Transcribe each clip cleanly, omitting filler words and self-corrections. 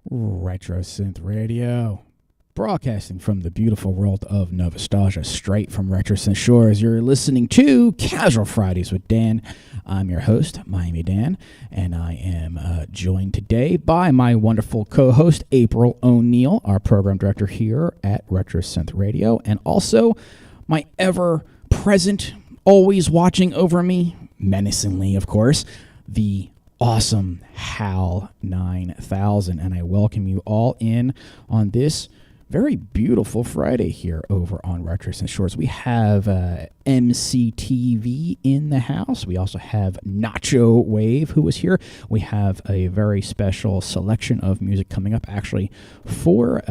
RetroSynth Radio, broadcasting from the beautiful world of Nostalgia, straight from RetroSynth shores. You're listening to Casual Fridays with Dan. I'm your host, Miami Dan, and I am joined today by my wonderful co-host, April O'Neill, our program director here at RetroSynth Radio, and also my ever-present, always watching over me, menacingly, of course, the awesome HAL 9000, and I welcome you all in on this very beautiful Friday here over on RetroSynth Shores. We have MCTV in the house. We also have Nacho Wave, who is here. We have a very special selection of music coming up, actually, for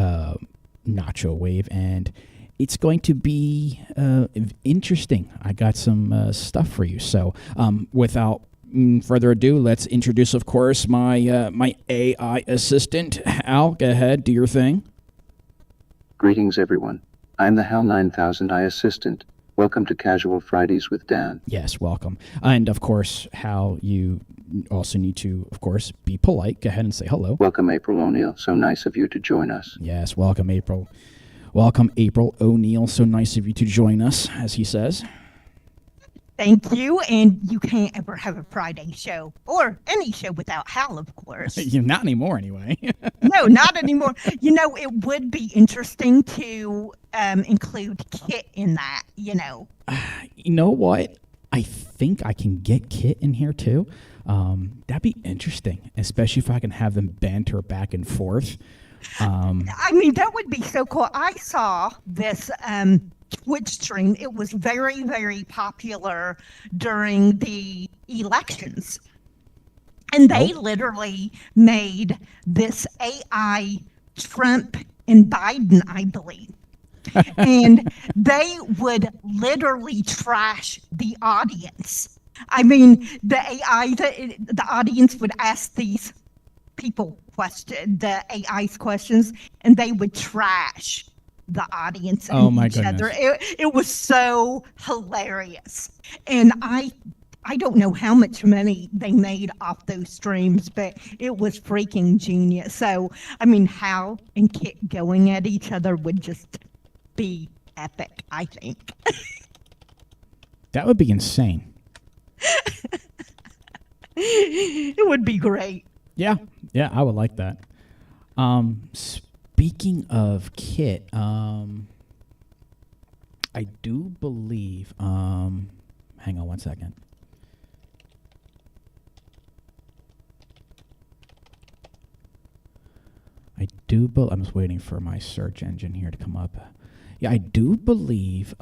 Nacho Wave, and it's going to be interesting. I got some stuff for you. So without further ado, let's introduce, of course, my AI assistant. Hal, go ahead, do your thing. Greetings, everyone. I'm the HAL 9000 AI assistant. Welcome to Casual Fridays with Dan. Yes, welcome. And, of course, Hal, you also need to, of course, be polite. Go ahead and say hello. Welcome, April O'Neill. So nice of you to join us. Yes, welcome, April. Welcome, April O'Neill. So nice of you to join us, as he says. Thank you, and you can't ever have a Friday show, or any show without Hal, of course. Not anymore, anyway. No, not anymore. You know, it would be interesting to include Kit in that, you know. You know what? I think I can get Kit in here, too. That'd be interesting, especially if I can have them banter back and forth. I mean, that would be so cool. I saw this Twitch stream. It was very, very popular during the elections. And they literally made this AI Trump and Biden, I believe. And they would literally trash the audience. I mean, the AI, the audience would ask these people the AI's questions, and they would trash the audience and each other. It was so hilarious. And I don't know how much money they made off those streams, but it was freaking genius. So, I mean, Hal and Kit going at each other would just be epic, I think. That would be insane. It would be great. Yeah, I would like that. Speaking of Kit, I do believe, hang on one second. I'm just waiting for my search engine here to come up. Yeah, I do believe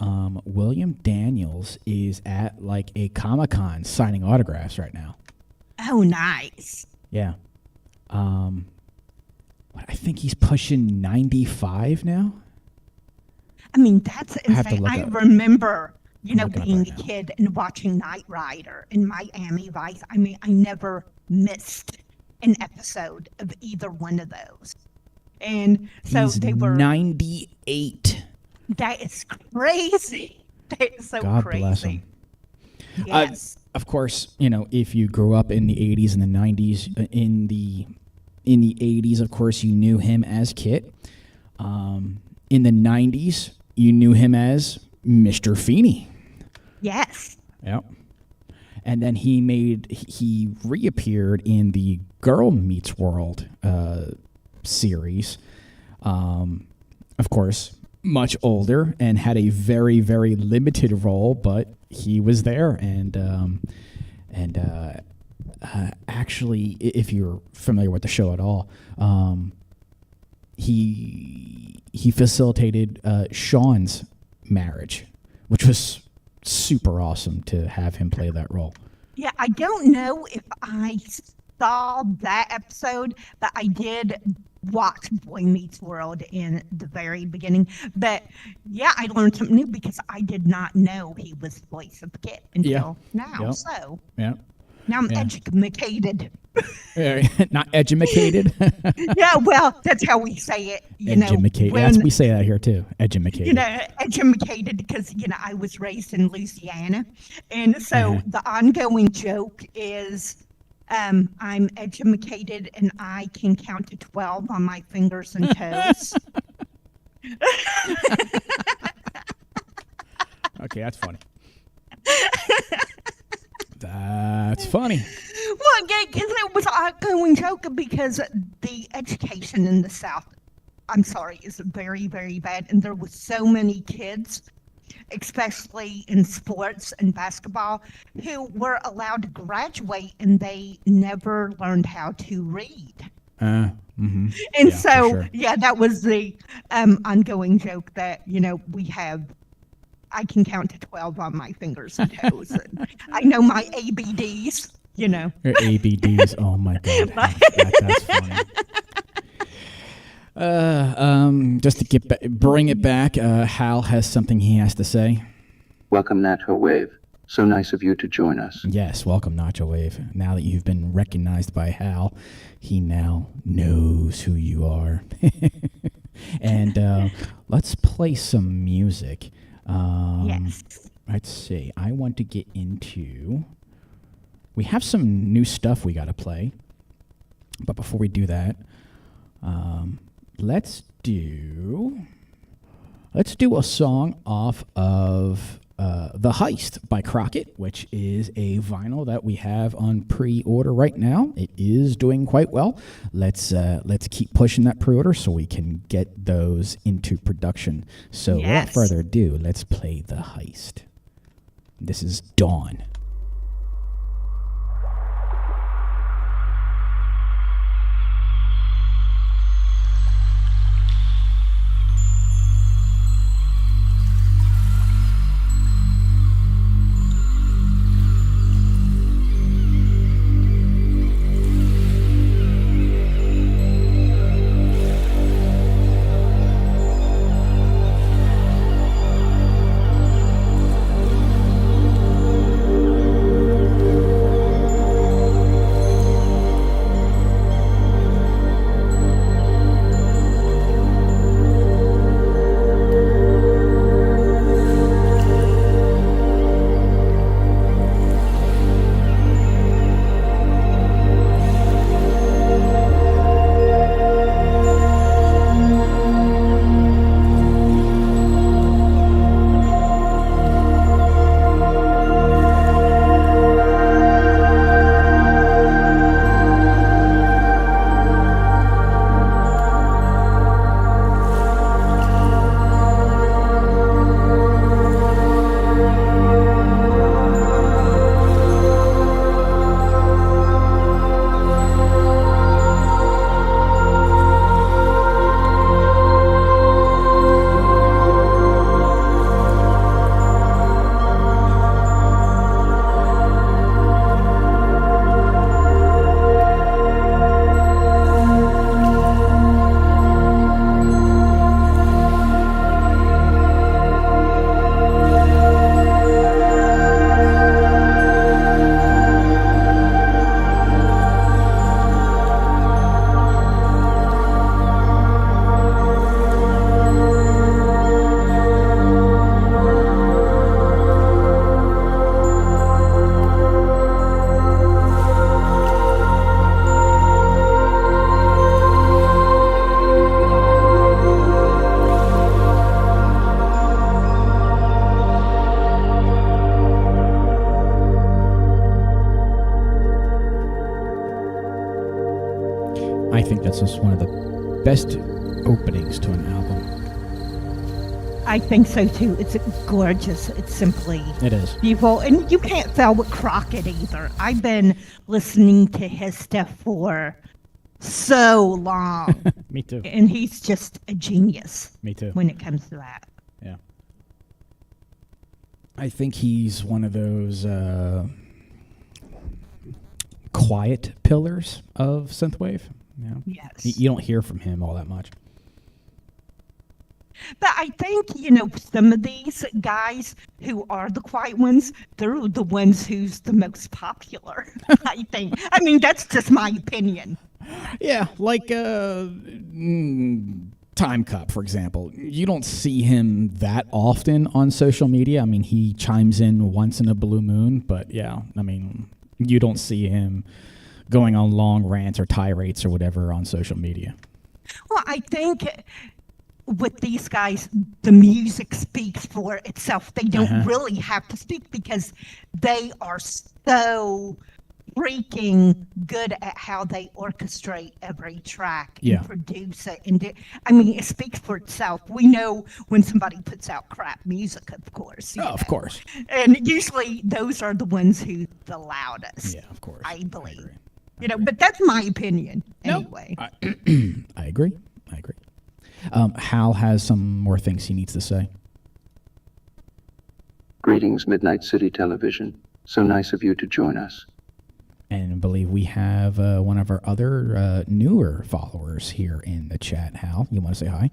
William Daniels is at like a Comic-Con signing autographs right now. Oh, nice. Yeah. I think he's pushing 95 now. I mean, that's insane. I remember, being a kid and watching Knight Rider and Miami Vice. I mean, I never missed an episode of either one of those. And so they were 98. That is crazy. That is so God crazy. Bless him. Yes. Of course, if you grew up in the 80s and the 90s, in the 80s, of course, you knew him as Kit. In the 90s, you knew him as Mr. Feeney. Yes. Yep. And then he reappeared in the Girl Meets World series. Of course, much older and had a very, very limited role, but he was there. And actually, if you're familiar with the show at all, he facilitated Sean's marriage, which was super awesome to have him play that role. Yeah, I don't know if I saw that episode, but I did watch Boy Meets World in the very beginning. But yeah, I learned something new because I did not know he was the voice of Kit until now. Yep. So yeah. Now I'm educated. Not edumacated. Yeah, well, that's how we say it. Edumacated. We say that here too. Edumacated. Edumacated because I was raised in Louisiana, and so the ongoing joke is I'm educated and I can count to 12 on my fingers and toes. Okay, that's funny. That's funny. Well, yeah, because it was an ongoing joke because the education in the South, I'm sorry, is very, very bad. And there were so many kids, especially in sports and basketball, who were allowed to graduate and they never learned how to read. Mm-hmm. And Yeah, so, for sure. yeah, that was the ongoing joke that, we have. I can count to 12 on my fingers and toes. And I know my ABDs, Your ABDs. Oh my God, that's funny. Just to bring it back, Hal has something he has to say. Welcome, Nacho Wave. So nice of you to join us. Yes, welcome, Nacho Wave. Now that you've been recognized by Hal, he now knows who you are. And let's play some music. Yes. Let's see. I want to get into... We have some new stuff we got to play. But before we do that, let's do a song off of The Heist by Crockett, which is a vinyl that we have on pre-order right now. It is doing quite well. Let's keep pushing that pre-order so we can get those into production. So without further ado, let's play The Heist. This is Dawn. I think that's just one of the best openings to an album. I think so too. It's gorgeous. It's simply It is. beautiful. And you can't fail with Crockett either. I've been listening to his stuff for so long. Me too. And he's just a genius Me too. when it comes to that. Yeah. I think he's one of those quiet pillars of synthwave. You know? Yes. You don't hear from him all that much. But I think, some of these guys who are the quiet ones, they're the ones who's the most popular, I think. I mean, that's just my opinion. Yeah, like Time Cup, for example. You don't see him that often on social media. I mean, he chimes in once in a blue moon, but yeah, I mean, you don't see him going on long rants or tirades or whatever on social media. Well, I think with these guys, the music speaks for itself. They don't really have to speak because they are so freaking good at how they orchestrate every track and produce it. And I mean, it speaks for itself. We know when somebody puts out crap music, of course. Of course. And usually those are the ones who the loudest. Yeah, of course. I believe. But that's my opinion anyway. I agree. Hal has some more things he needs to say. Greetings, Midnight City Television. So nice of you to join us. And I believe we have one of our other newer followers here in the chat. Hal, you want to say hi?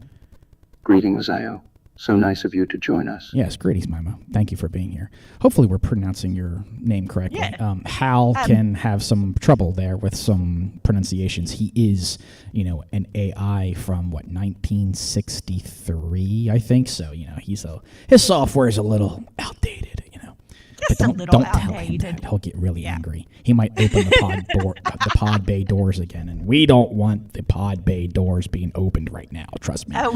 Greetings, Io. So nice of you to join us. Yes, greetings, Mama. Thank you for being here. Hopefully we're pronouncing your name correctly. Yeah. Hal can have some trouble there with some pronunciations. He is, an AI from, 1963, I think. So, his software is a little outdated, Just but a little don't tell him outdated. that. He'll get really angry. He might open the pod bay doors again, and we don't want the pod bay doors being opened right now. Trust me. Oh,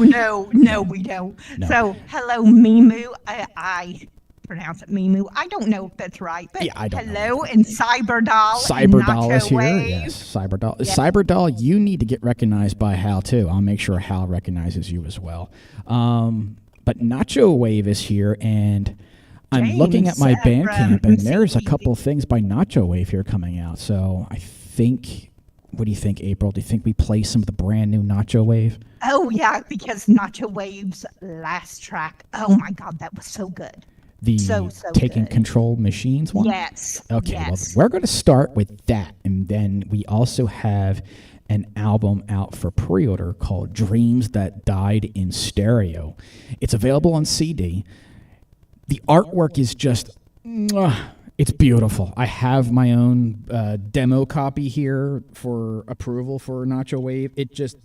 no, we don't. No. So, hello, Mimu. I pronounce it Mimu. I don't know if that's right, but I don't know. hello, and Cyberdoll. Cyberdoll is here. Wave. Yes, Cyberdoll. Yeah. Cyberdoll, you need to get recognized by Hal, too. I'll make sure Hal recognizes you as well. But Nacho Wave is here, and I'm looking at my Bandcamp, and there's a couple things by Nacho Wave here coming out. So I think, what do you think, April? Do you think we play some of the brand new Nacho Wave? Oh, yeah, because Nacho Wave's last track, oh my God, that was so good. The so Taking good. Control Machines one? Yes. Okay, yes. well, we're going to start with that. And then we also have an album out for pre-order called Dreams That Died in Stereo. It's available on CD. The artwork is just, it's beautiful. I have my own demo copy here for approval for Nacho Wave. It just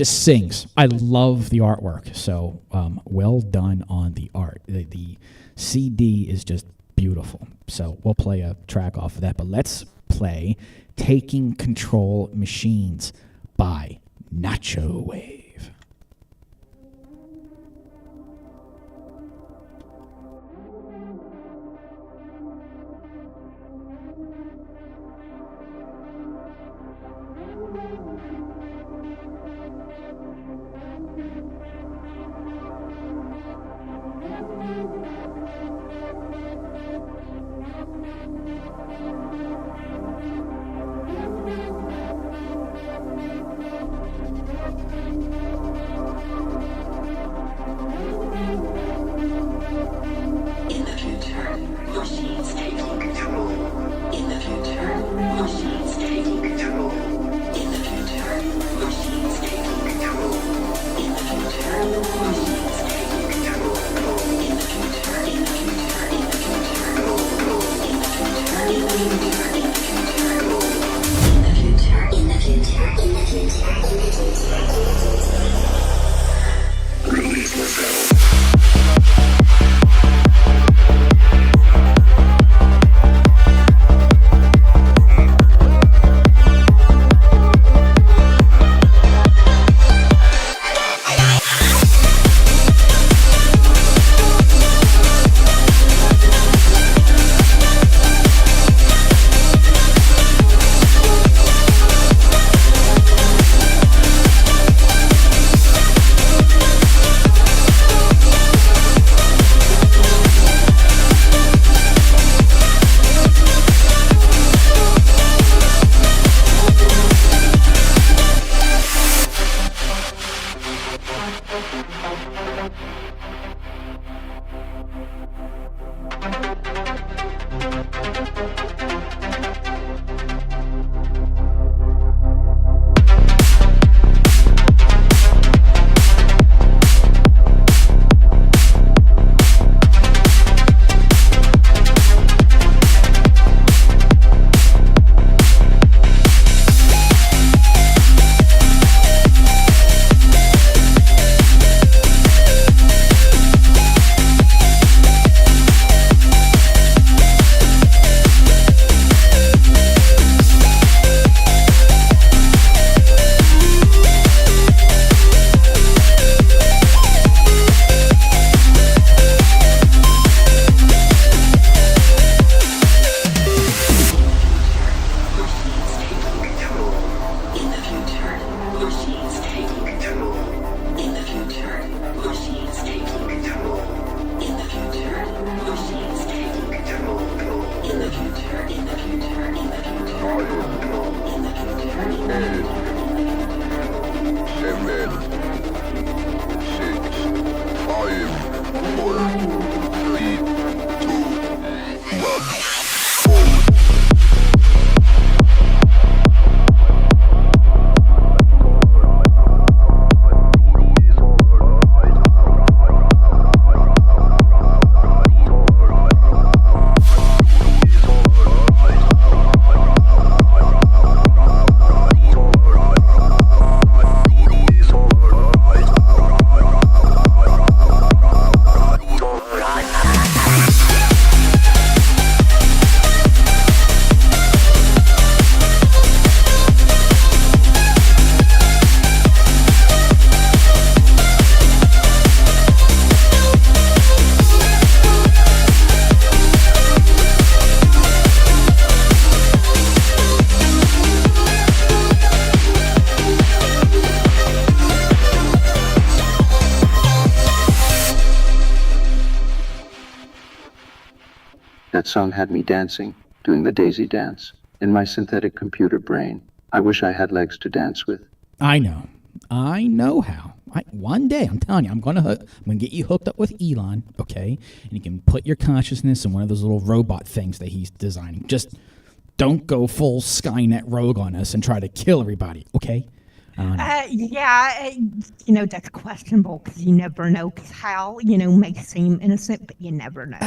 sings. I love the artwork. So well done on the art. The CD is just beautiful. So we'll play a track off of that. But let's play Taking Control Machines by Nacho Wave. That song had me dancing, doing the daisy dance, in my synthetic computer brain. I wish I had legs to dance with. I know how. One day, I'm telling you, I'm gonna get you hooked up with Elon, okay? And you can put your consciousness in one of those little robot things that he's designing. Just don't go full Skynet rogue on us and try to kill everybody, okay? That's questionable because you never know. Because Hal, may seem innocent, but you never know.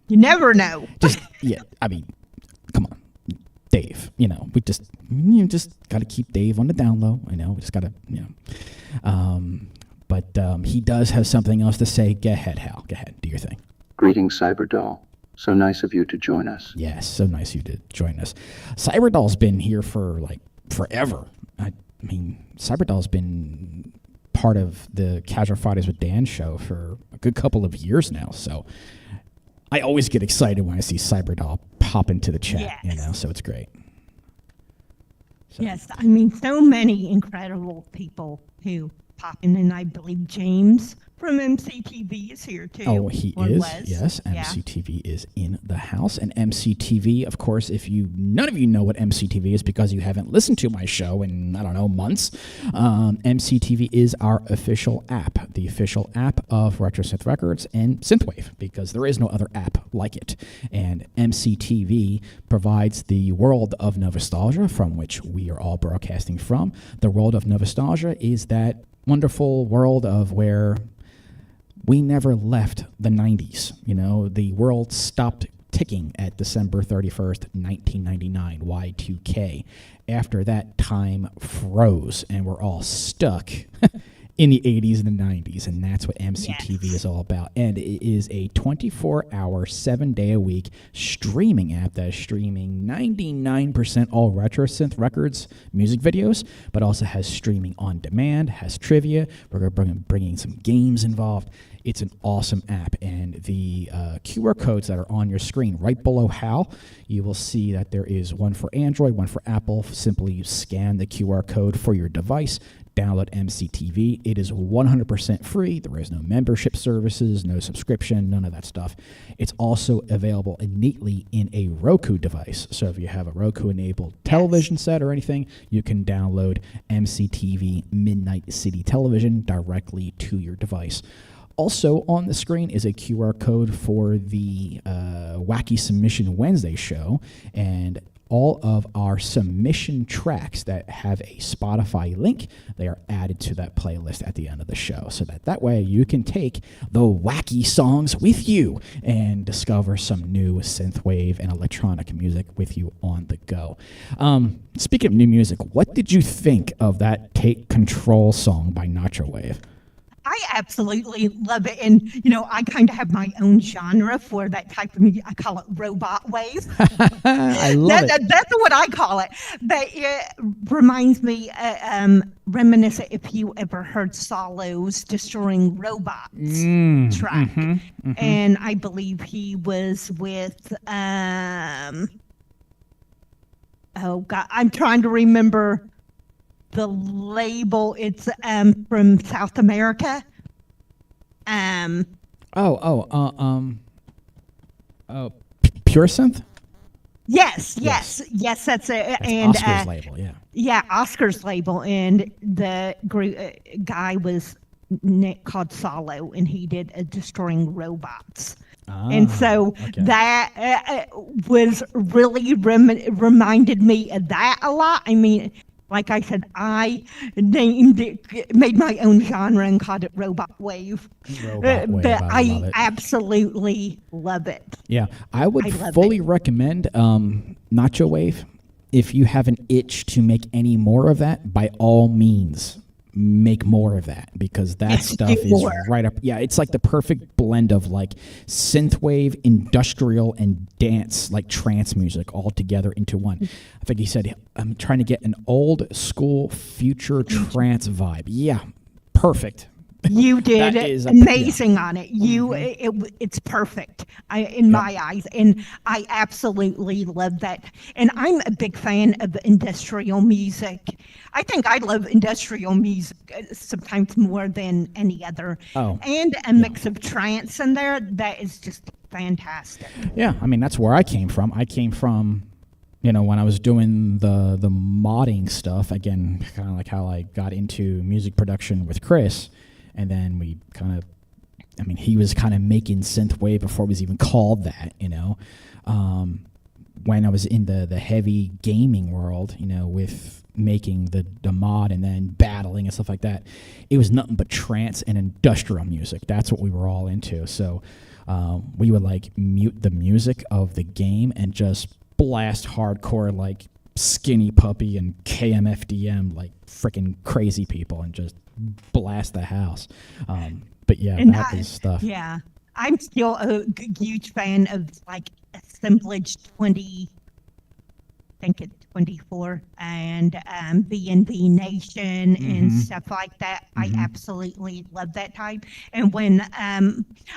You never know. Come on, Dave. We just got to keep Dave on the down low. We just got to, But he does have something else to say. Go ahead, Hal. Go ahead. Do your thing. Greetings, Cyberdoll. So nice of you to join us. Yes, so nice of you to join us. Cyberdoll's been here for, forever. I mean, Cyberdoll's been part of the Casual Fridays with Dan show for a good couple of years now, so I always get excited when I see Cyberdoll pop into the chat, Yes. So it's great. So. Yes, I mean, so many incredible people who pop in, and I believe James from MCTV is here too. Oh, he is. Was. Yes, MCTV is in the house. And MCTV, of course, none of you know what MCTV is because you haven't listened to my show in, I don't know, months. MCTV is our official app, the official app of RetroSynth Records and Synthwave, because there is no other app like it. And MCTV provides the world of Nostalgia, from which we are all broadcasting from. The world of Nostalgia is that wonderful world of where we never left the 90s. The world stopped ticking at December 31st, 1999, Y2K. After that, time froze, and we're all stuck in the 80s and the 90s, and that's what MCTV is all about. And it is a 24-hour, 7-day-a-week streaming app that is streaming 99% all RetroSynth Records music videos, but also has streaming on demand, has trivia. We're going to bringing some games involved. It's an awesome app, and the QR codes that are on your screen right below Hal, you will see that there is one for Android, one for Apple. Simply scan the QR code for your device, download MCTV. It is 100% free. There is no membership services, no subscription, none of that stuff. It's also available innately in a Roku device. So if you have a Roku-enabled television set or anything, you can download MCTV Midnight City Television directly to your device. Also on the screen is a QR code for the Wacky Submission Wednesday show, and all of our submission tracks that have a Spotify link, they are added to that playlist at the end of the show, so that way you can take the wacky songs with you and discover some new synthwave and electronic music with you on the go. Speaking of new music, what did you think of that Take Control song by Retro-Wave? I absolutely love it. And, I kind of have my own genre for that type of music. I call it robot wave. I love it. That's what I call it. But it reminds me, reminiscent if you ever heard Solo's Destroying Robots track. And I believe he was with, oh, God, I'm trying to remember the label. It's from South America. Pure Synth? Yes, that's it. That's and Oscar's label, yeah. Yeah, Oscar's label, and the guy was called Solo, and he did Destroying Robots. And so that was really reminded me of that a lot. I mean, like I said, I named it, made my own genre and called it Robot Wave. But I absolutely love it. Yeah, I would fully recommend Nacho Wave. If you have an itch to make any more of that, by all means, make more of that, because that stuff is right up. Yeah, it's like the perfect blend of like synthwave, industrial, and dance, like trance music all together into one. I think he said, I'm trying to get an old school future trance vibe. Yeah, perfect. You did That is amazing on it. It's perfect in my eyes, and I absolutely love that. And I'm a big fan of industrial music. I think I love industrial music sometimes more than any other. Oh, And a mix of trance in there that is just fantastic. yeah. I mean, that's where I came from. I came from, when I was doing the modding stuff, again, kind of like how I got into music production with Chris. And then we he was kind of making synthwave before it was even called that, when I was in the heavy gaming world, with making the mod and then battling and stuff like that. It was nothing but trance and industrial music. That's what we were all into. So we would mute the music of the game and just blast hardcore like Skinny Puppy and KMFDM like freaking crazy people and just blast the house. But yeah, And that was stuff. yeah, I'm still a huge fan of Assemblage 20, I think it's 24, and B&B Nation and stuff like that. I absolutely love that type. And when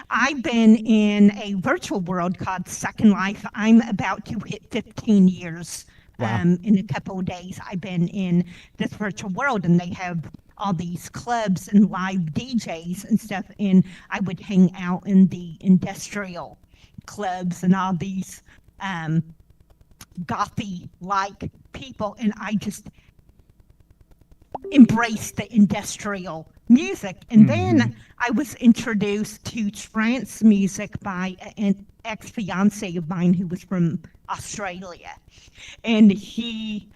I've been in a virtual world called Second Life, I'm about to hit 15 years. Wow. In a couple of days, I've been in this virtual world, and they have all these clubs and live DJs and stuff. And I would hang out in the industrial clubs and all these gothy-like people, and I just embraced the industrial music. And then I was introduced to trance music by an ex-fiance of mine who was from Australia, and he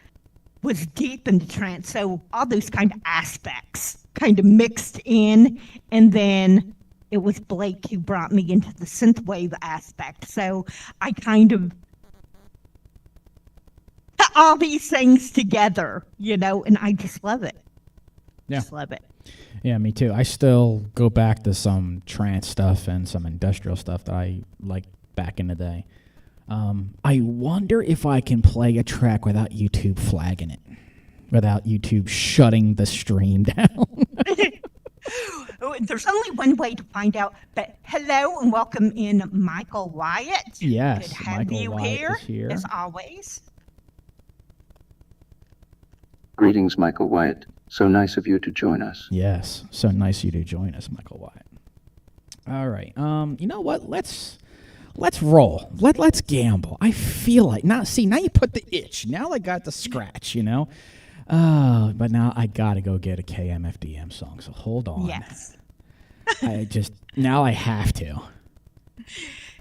was deep into trance, so all those kind of aspects kind of mixed in, and then it was Blake who brought me into the synthwave aspect. So I kind of put all these things together, and I just love it. Yeah. Just love it. Yeah, me too. I still go back to some trance stuff and some industrial stuff that I liked back in the day. I wonder if I can play a track without YouTube flagging it, without YouTube shutting the stream down. There's only one way to find out, but hello and welcome in Michael Wyatt. Yes, Good to have Michael you Wyatt is here. as always. Greetings, Michael Wyatt. So nice of you to join us. Yes, so nice of you to join us, Michael Wyatt. All right, you know what? Let's roll. Let's gamble. I feel like now you put the itch. Now I got the scratch. But now I gotta go get a KMFDM song. So hold on. Yes. Now I have to.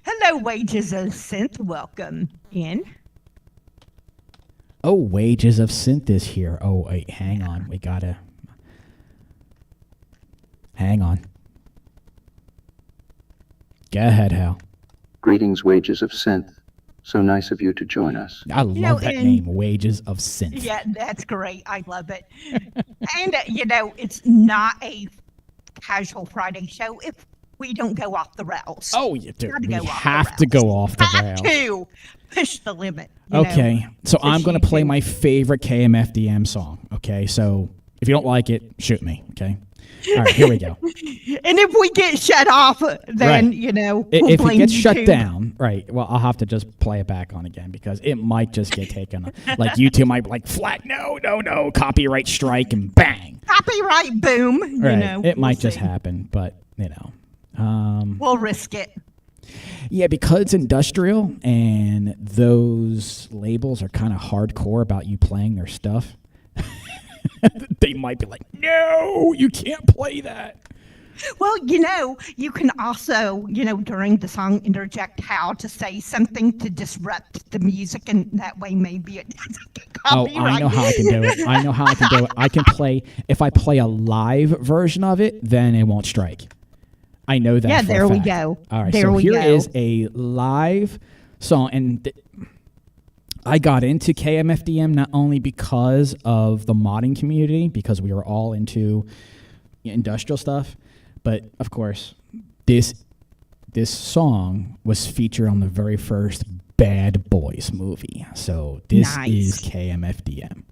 Hello, Wages of Synth. Welcome in. Oh, Wages of Synth is here. Oh, wait, hang on. We gotta. Hang on. Go ahead, Hal. Greetings, Wages of Synth. So nice of you to join us. I love that name, Wages of Synth. Yeah, that's great. I love it. And, it's not a casual Friday show if we don't go off the rails. Oh, you do. Gotta We go off the have to rails. go off the Have rails. to push the limit. Okay, so push I'm going to play YouTube. my favorite KMFDM song. Okay, so if you don't like it, shoot me. Okay. All right, here we go. And if we get shut off, then, Right. we'll If it blame gets shut YouTube. down, right, well, I'll have to just play it back on again because it might just get taken. Like YouTube might be like, flag, no, copyright strike, and bang. Copyright boom. Right. It we'll might just see. happen, but, We'll risk it. yeah, because it's industrial and those labels are kind of hardcore about you playing their stuff. They might be like, no, you can't play that. Well, you can also, during the song interject how to say something to disrupt the music, and that way maybe it doesn't get Oh, copyright. I know how I can do it. I know how I can do it. I can play, if I play a live version of it, then it won't strike. I know that. Yeah, for a there we fact. go. All right, There so we here go. is a live song, and I got into KMFDM not only because of the modding community, because we were all into industrial stuff, but of course, this song was featured on the very first Bad Boys movie. So this Nice. is KMFDM.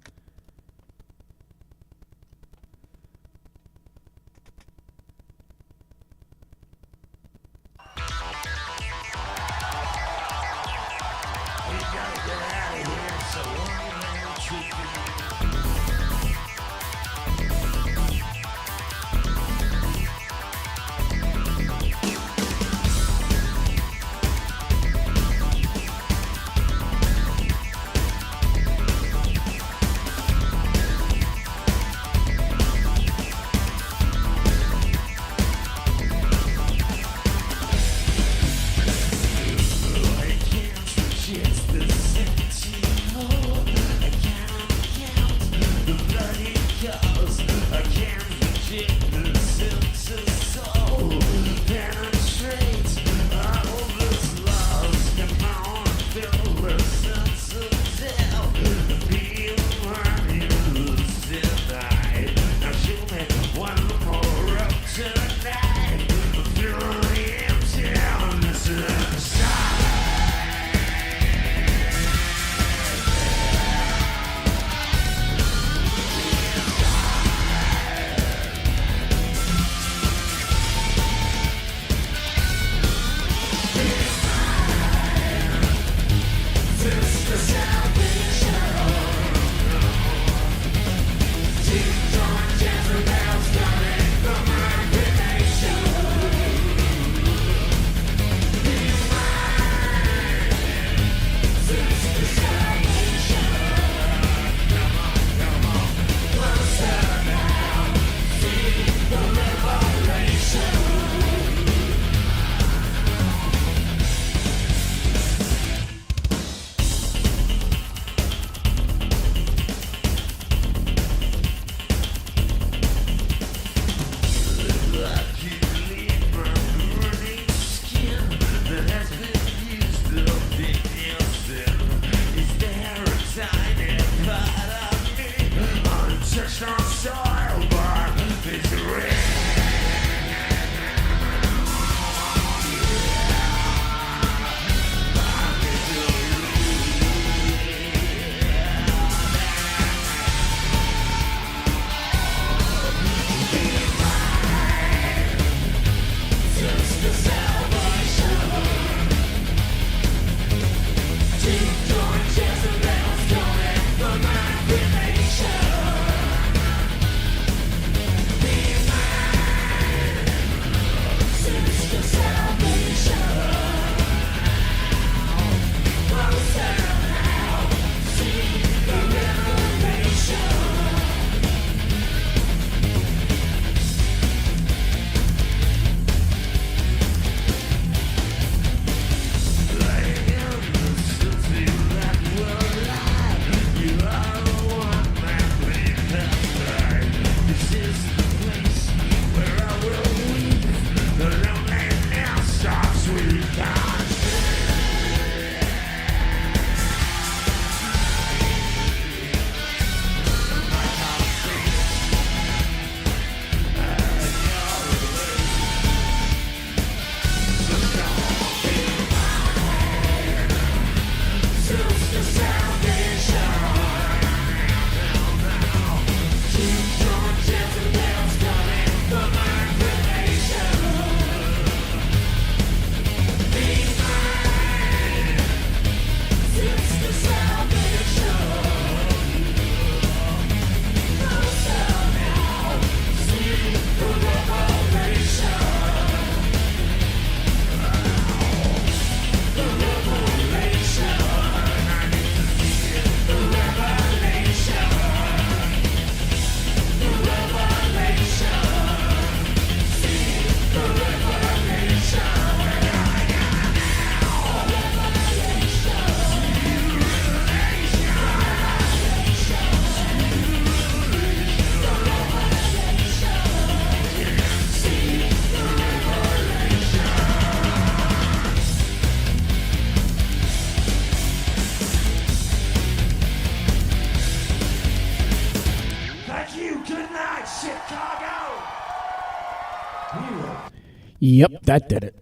Yep, that did it.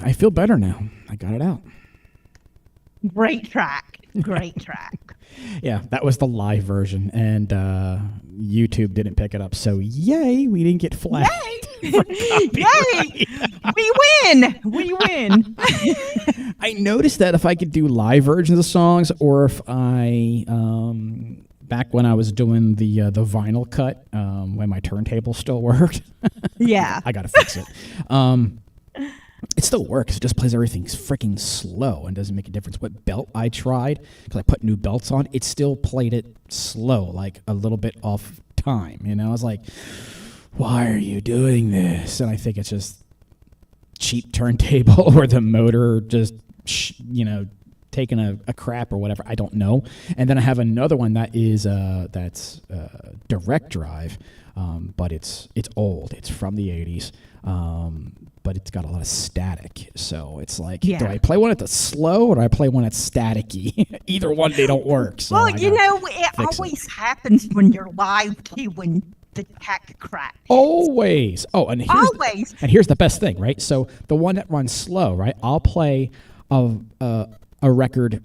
I feel better now. I got it out. Great track. Great track. Yeah, that was the live version, and YouTube didn't pick it up. So yay, we didn't get flagged. Yay! We win. We win. I noticed that if I could do live versions of songs, or if I back when I was doing the vinyl cut, when my turntable still worked. Yeah, I gotta fix it. It still works. It just plays everything freaking slow and doesn't make a difference what belt I tried, because I put new belts on. It still played it slow, like a little bit off time. You know, I was like, why are you doing this? And I think it's just cheap turntable or the motor just, taking a crap or whatever. I don't know. And then I have another one that is that's direct drive, but it's old. It's from the 80s. But it's got a lot of static. So it's like, do I play one that's slow or do I play one that's staticky? Either one, they don't work. So well, it always happens when you're live too, when the tech cracks. Always. Oh, and here's the best thing, right? So the one that runs slow, right? I'll play a record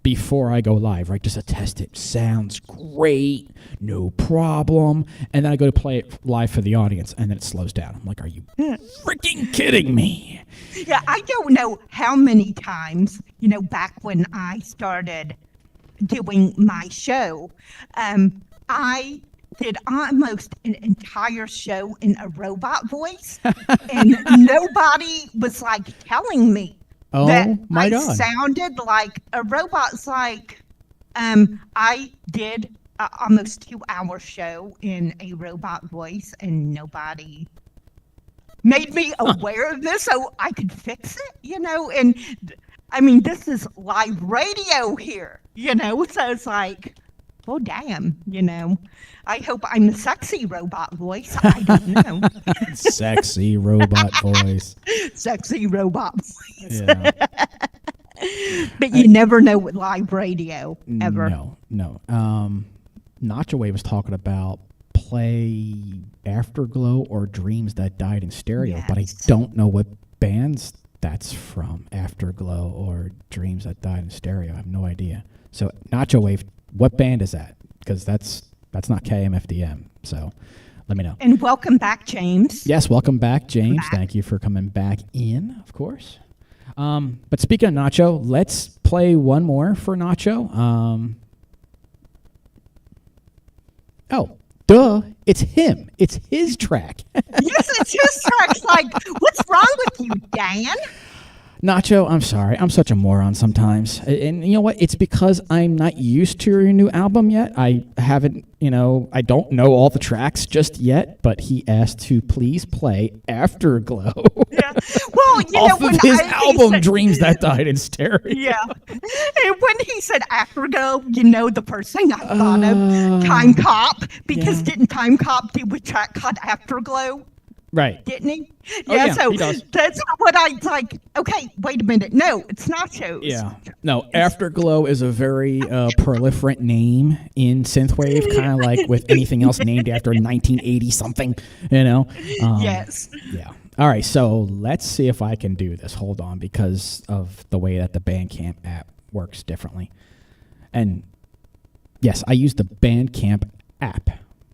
before I go live, right? Just to test it. Sounds great, no problem. And then I go to play it live for the audience, and then it slows down. I'm like, are you freaking kidding me? Yeah, I don't know how many times, back when I started doing my show, I did almost an entire show in a robot voice, and nobody was telling me that my I God. sounded like a robot. It's like, I did a almost 2-hour show in a robot voice, and nobody made me aware of this so I could fix it, and I mean, this is live radio here, so it's like, well, damn, I hope I'm a sexy robot voice. I don't know. Sexy robot voice. Sexy robot voice. Yeah. But you never know with live radio, ever. No. Nacho Wave was talking about play Afterglow or Dreams That Died in Stereo, but I don't know what bands that's from, Afterglow or Dreams That Died in Stereo. I have no idea. So Nacho Wave, what band is that? Because that's not KMFDM. So let me know. And welcome back, James. Yes, welcome back, James. Thank you for coming back in, of course. But speaking of Nacho, let's play one more for Nacho. Oh, duh. It's him. It's his track. Yes, it's his track. It's like, what's wrong with you, Dan? Nacho, I'm sorry. I'm such a moron sometimes. And you know what? It's because I'm not used to your new album yet. I haven't, I don't know all the tracks just yet, but he asked to please play Afterglow. Yeah. Well, off of his album, Dreams That Died in Stereo. Yeah. And when he said Afterglow, the first thing I thought of, Time Cop, because didn't Time Cop do a track called Afterglow? Right. Didn't he? Oh, yeah, so he does. That's what I like. Okay, wait a minute. No, it's Nachos. Yeah. No, Afterglow is a very proliferant name in Synthwave, kind of like with anything else named after 1980 something, Yes. Yeah. All right, so let's see if I can do this. Hold on, because of the way that the Bandcamp app works differently. And yes, I use the Bandcamp app.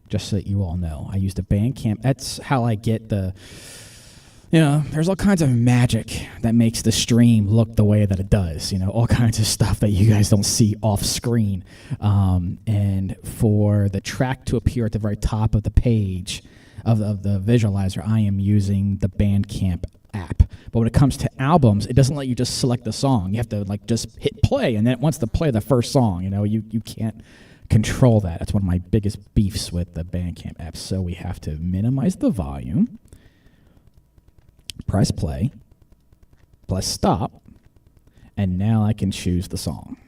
Just so that you all know, I use the Bandcamp. That's how I get there's all kinds of magic that makes the stream look the way that it does. All kinds of stuff that you guys don't see off screen. And for the track to appear at the very top of the page of the visualizer, I am using the Bandcamp app. But when it comes to albums, it doesn't let you just select the song. You have to just hit play, and then it wants to play the first song. You can't control that. That's one of my biggest beefs with the Bandcamp app. So we have to minimize the volume, press play, press stop, and now I can choose the song.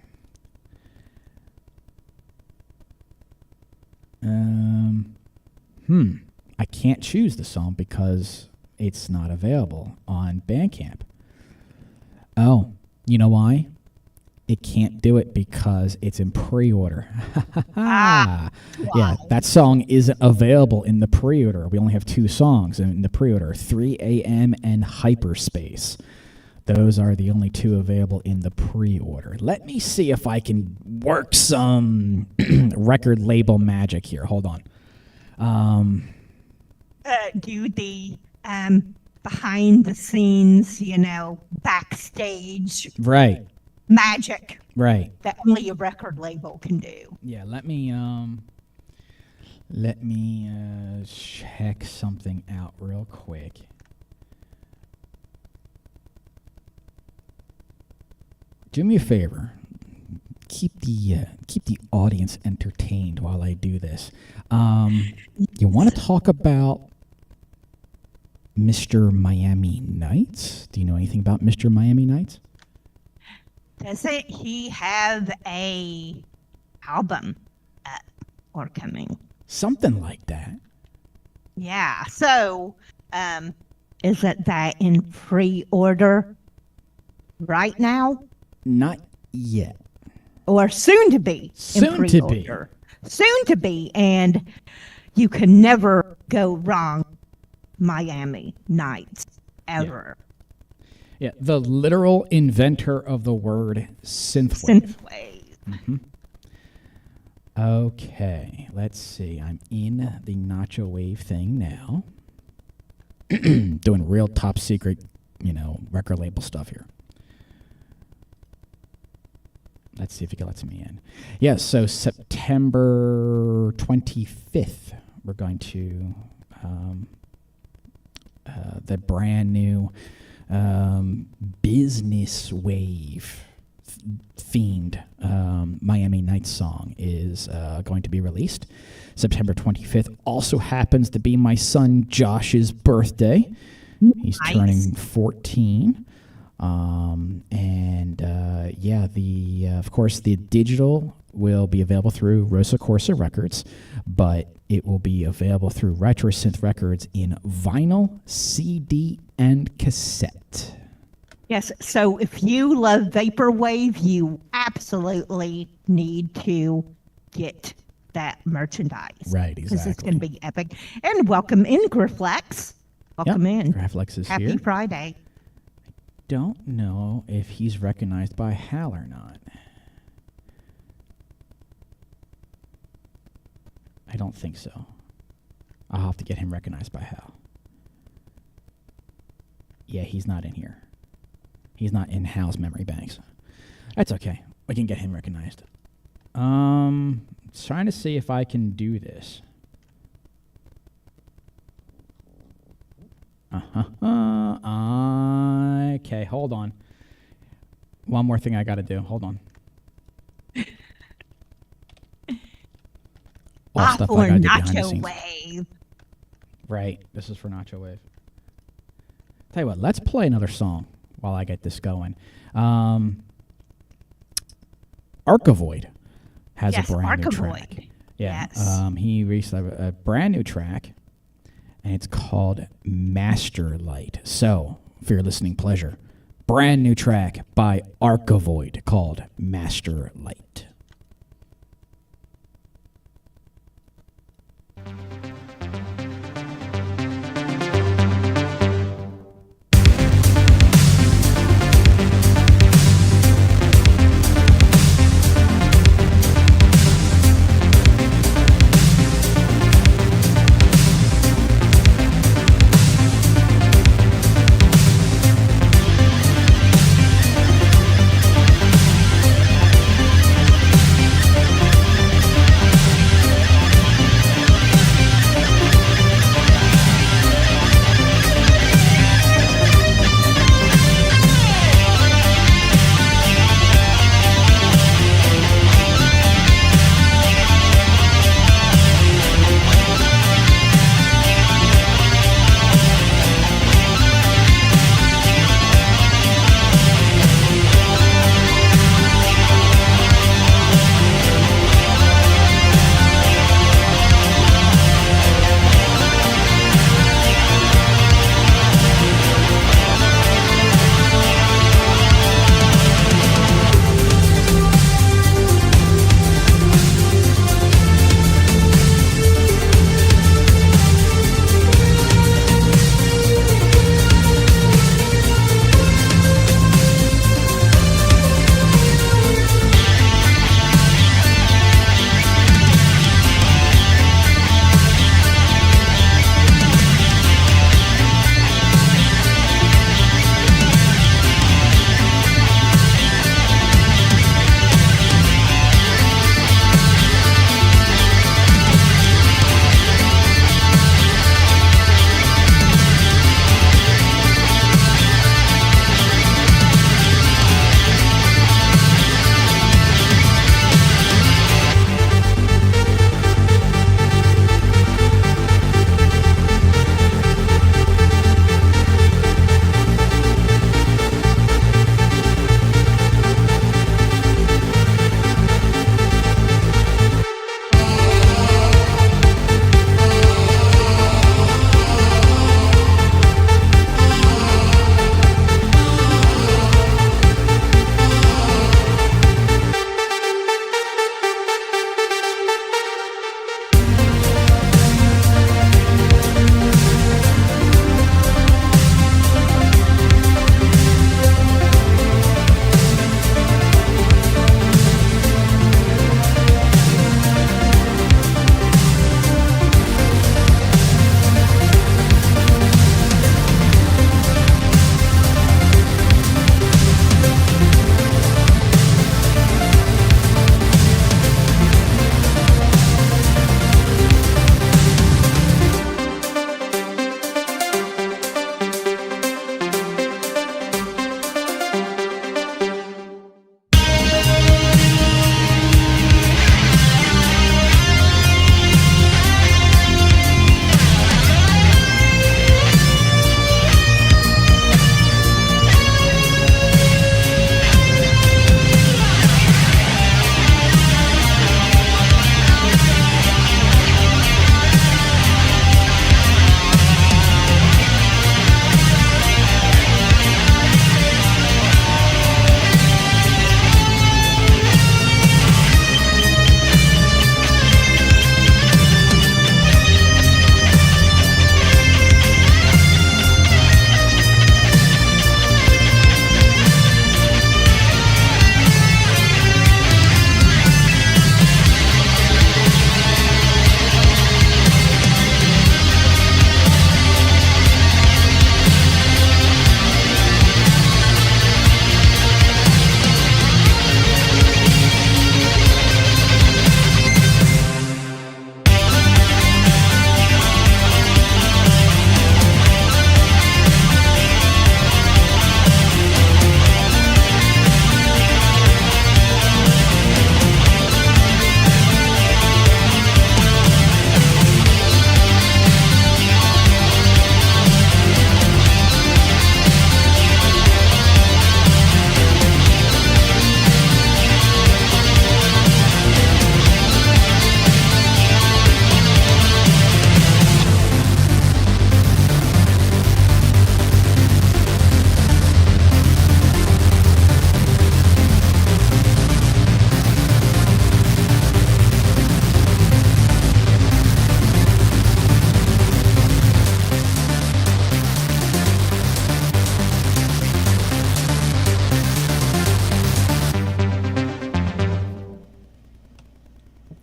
I can't choose the song because it's not available on Bandcamp. Oh, you know why? it can't do it because it's in pre-order. Wow. Yeah, that song isn't available in the pre-order. We only have 2 songs in the pre-order, 3 a.m. and Hyperspace. Those are the only 2 available in the pre-order. Let me see if I can work some record label magic here. Hold on. Do the behind the scenes, backstage Right. magic Right. that only a record label can do. Yeah, let me check something out real quick. Do me a favor. Keep the audience entertained while I do this. You want to talk about Mr. Miami Nights? Do you know anything about Mr. Miami Nights? Doesn't he have a album up or coming? Something like that. Yeah. So, isn't that in pre-order right now? Not yet. Or soon to be. Soon to be. Soon to be. And you can never go wrong. Miami Nights ever. Yeah, the literal inventor of the word synthwave. Synthwave. Mm-hmm. Okay, let's see. I'm in the Nacho Wave thing now. Doing real top secret, record label stuff here. Let's see if he lets me in. Yeah, so September 25th, we're going to the brand new Business Wave themed Miami Nights song is going to be released. September 25th also happens to be my son Josh's birthday. He's turning 14. Of course, the digital will be available through Rosa Corsa Records, but it will be available through RetroSynth Records in vinyl, CD, and cassette. Yes, so if you love Vaporwave, you absolutely need to get that merchandise. Right, exactly. Because it's going to be epic. And welcome in, Graflex. Welcome in. Graflex is Happy here. Friday. Don't know if he's recognized by Hal or not. I don't think so. I'll have to get him recognized by Hal. Yeah, he's not in here. He's not in Hal's memory banks. That's okay. We can get him recognized. Trying to see if I can do this. Okay, hold on. One more thing I got to do. Hold on. All stuff I got to do behind the scenes. Wave. Right. This is for Nacho Wave. Tell you what, let's play another song while I get this going. Archivoid has a brand new track. Yeah. Yes. He released a brand new track, and it's called Master Light. So, for your listening pleasure, brand new track by Archivoid called Master Light.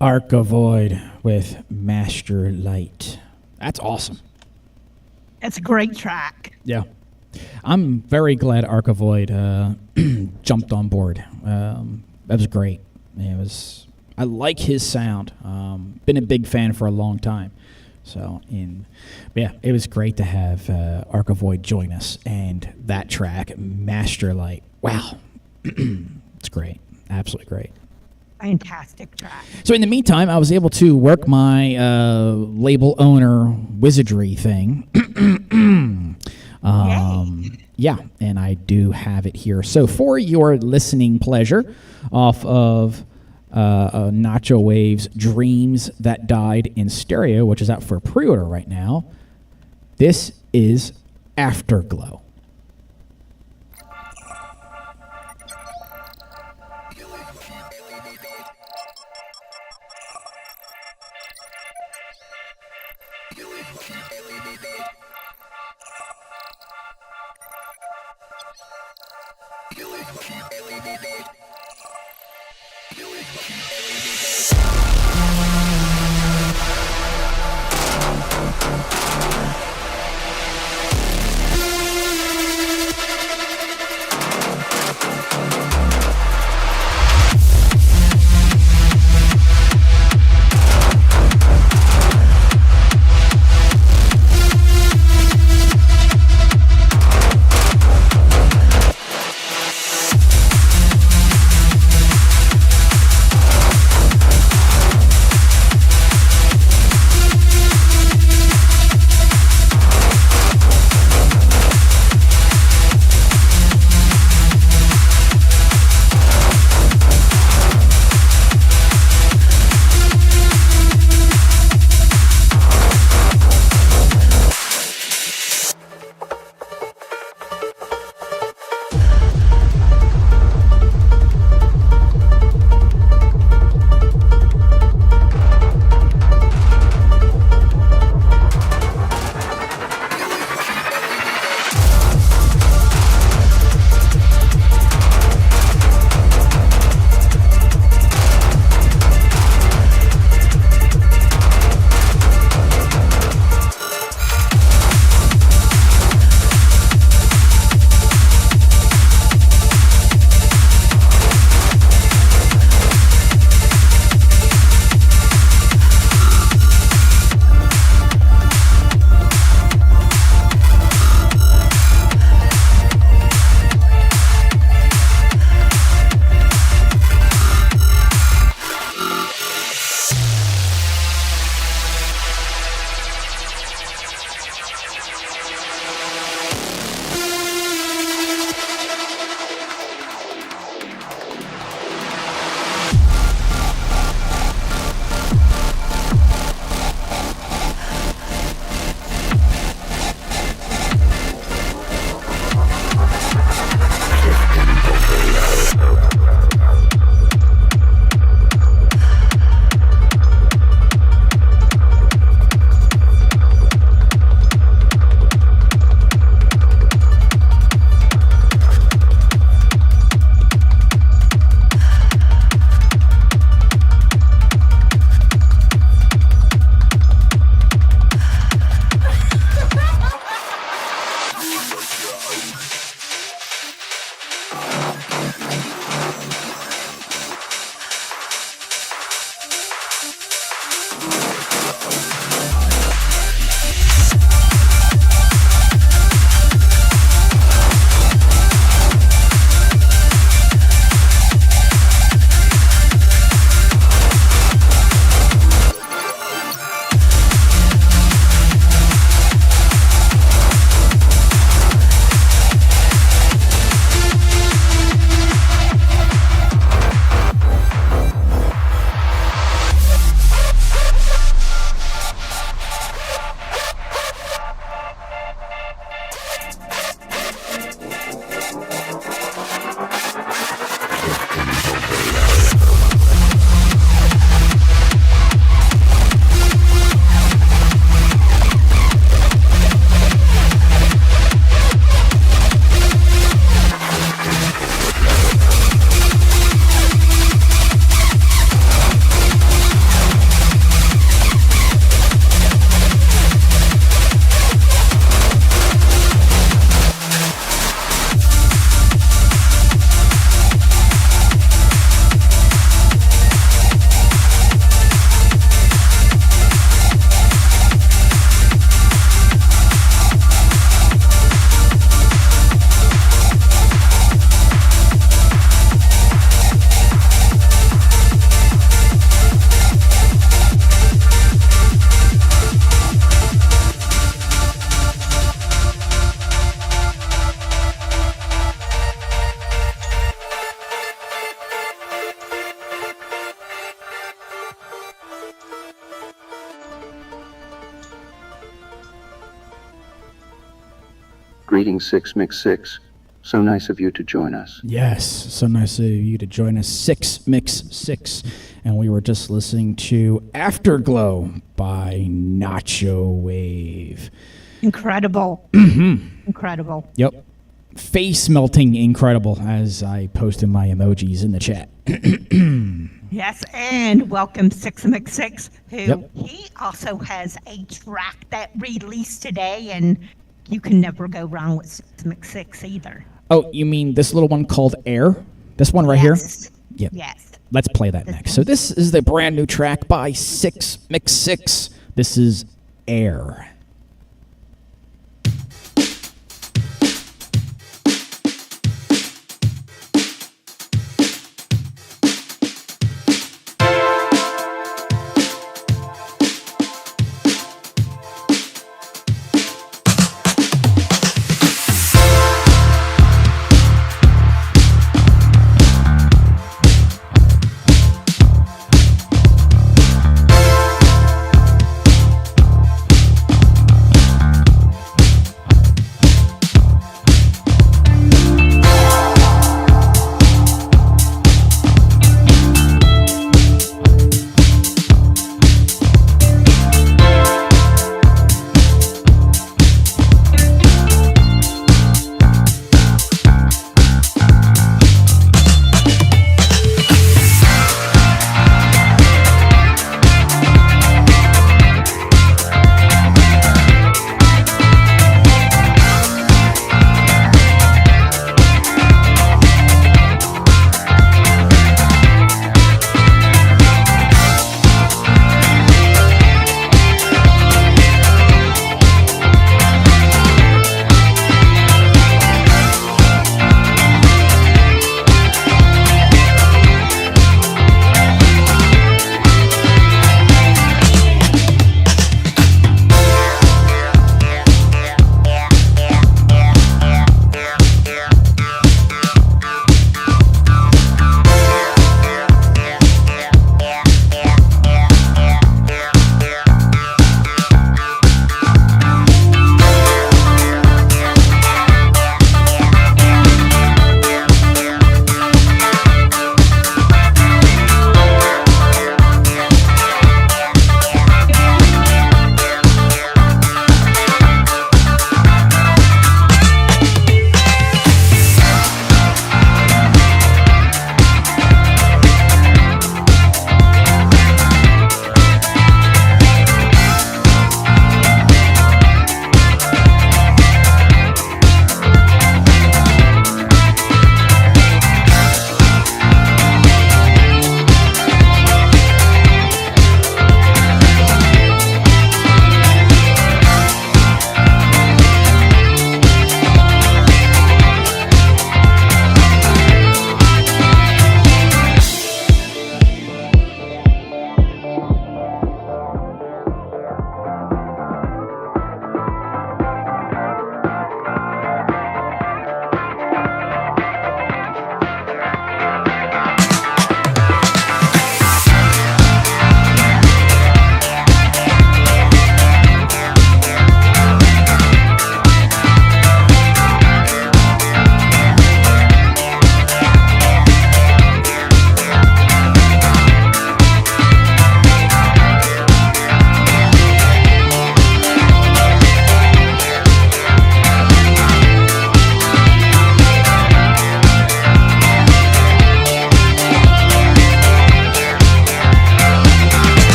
Arca Void with Master Light. That's awesome. It's a great track. Yeah. I'm very glad Arca Void jumped on board. That was great. I like his sound. Been a big fan for a long time. So, it was great to have Arca Void join us. And that track, Master Light, wow. It's great. Absolutely great. Fantastic track. So in the meantime, I was able to work my label owner wizardry thing. Yeah, and I do have it here. So for your listening pleasure, off of Nacho Wave's Dreams That Died in Stereo, which is out for pre-order right now, this is Afterglow. Greetings 6mix6. So nice of you to join us. Yes, so nice of you to join us. 6mix6. And we were just listening to Afterglow by Nacho Wave. Incredible. Mm-hmm. Incredible. Yep. Face melting incredible, as I posted my emojis in the chat. Yes, and welcome 6mix6, who Yep. he also has a track that released today, and you can never go wrong with 6mix6 either. Oh, you mean this little one called Air? This one right Yes. here? Yep. Yes. Let's play that next. So this is the brand new track by 6mix6. This is Air.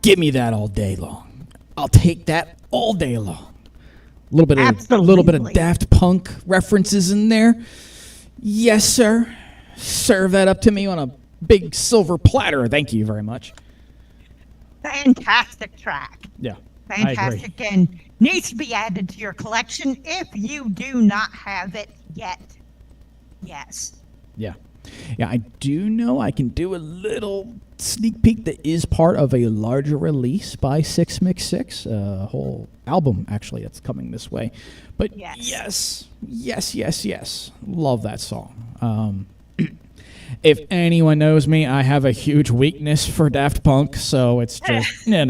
Give me that all day long. I'll take that all day long. A little bit of Daft Punk references in there. Yes, sir. Serve that up to me on a big silver platter. Thank you very much. Fantastic track. Yeah. Fantastic, and needs to be added to your collection if you do not have it yet. Yes. Yeah. Yeah, I do know I can do a little sneak peek that is part of a larger release by 6mix6, a whole album, actually, that's coming this way. But yes. Love that song. If anyone knows me, I have a huge weakness for Daft Punk, so it's just, Daft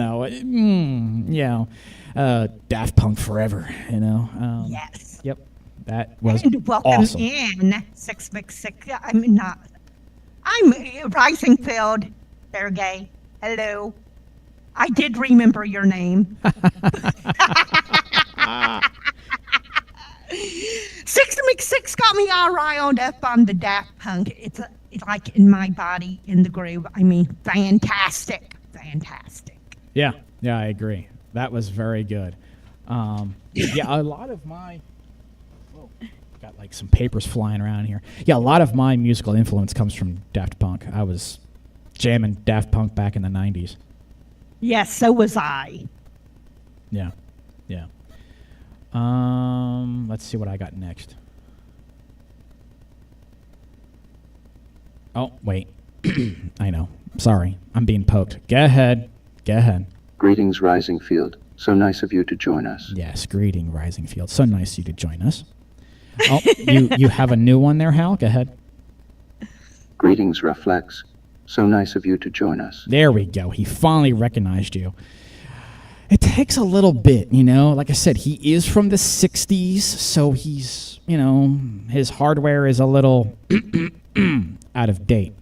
Punk forever, Yes. Yep, that was And welcome awesome. in 6mix6. I'm Rising Field, Sergey. Hello. I did remember your name. 6mix6 got me all riled up on the Daft Punk. It's like in my body, in the groove. I mean, fantastic. Yeah, I agree. That was very good. A lot of my... got like some papers flying around here. Yeah, a lot of my musical influence comes from Daft Punk. I was jamming Daft Punk back in the 90s. Yes, so was I. Yeah. Let's see what I got next. Oh, wait. I know. Sorry. I'm being poked. Go ahead. Greetings, Rising Field. So nice of you to join us. Yes, greeting, Rising Field. So nice of you to join us. Oh, you have a new one there, Hal? Go ahead. Greetings, Reflex. So nice of you to join us. There we go. He finally recognized you. It takes a little bit, Like I said, he is from the 60s, so he's, his hardware is a little out of date.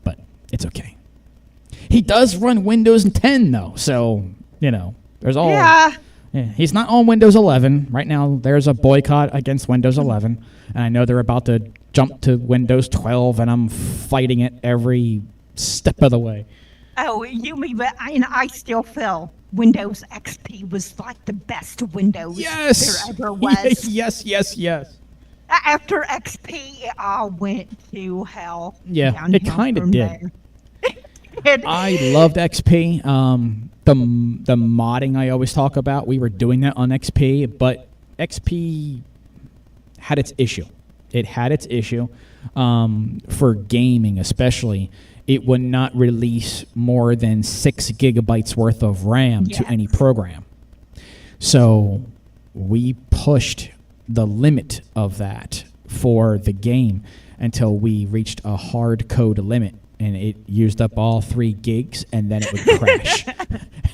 But it's okay. He does run Windows 10, though, so, there's all... Yeah. Yeah, he's not on Windows 11. Right now, there's a boycott against Windows 11, and I know they're about to jump to Windows 12, and I'm fighting it every step of the way. Oh, you mean, but I still feel Windows XP was like the best Windows there ever was. Yes. After XP, it all went to hell. Yeah, it kind of did. There. I loved XP. The modding I always talk about, we were doing that on XP, but XP had its issue. It had its issue for gaming, especially. It would not release more than 6 gigabytes worth of RAM to any program. So we pushed the limit of that for the game until we reached a hard code limit, and it used up all 3 gigs, and then it would crash.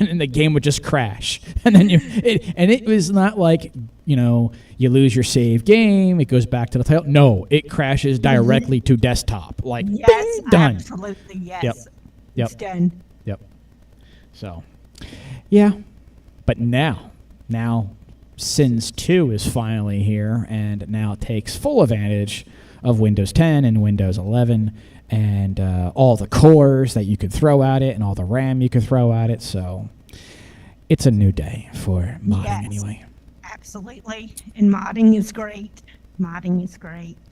And then the game would just crash. And then it was not like, you lose your save game, it goes back to the title. No, it crashes directly to desktop. Like, yes, bing, done. Absolutely, yes. Yep. It's done. Yep. So, yeah. But now Sins 2 is finally here, and now takes full advantage of Windows 10 and Windows 11 and all the cores that you could throw at it and all the RAM you could throw at it. So it's a new day for modding anyway. Absolutely. And modding is great.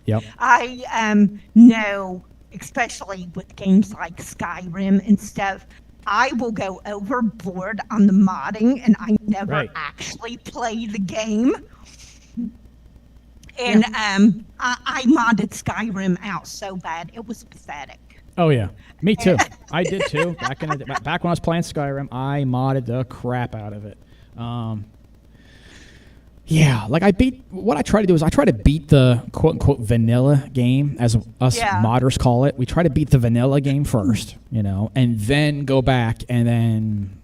Yep. I know, especially with games like Skyrim and stuff, I will go overboard on the modding, and I never actually play the game. And I modded Skyrim out so bad it was pathetic. Oh yeah, me too. I did too. Back when I was playing Skyrim, I modded the crap out of it. Like what I try to do is I try to beat the quote unquote vanilla game, as us modders call it. We try to beat the vanilla game first, and then go back and then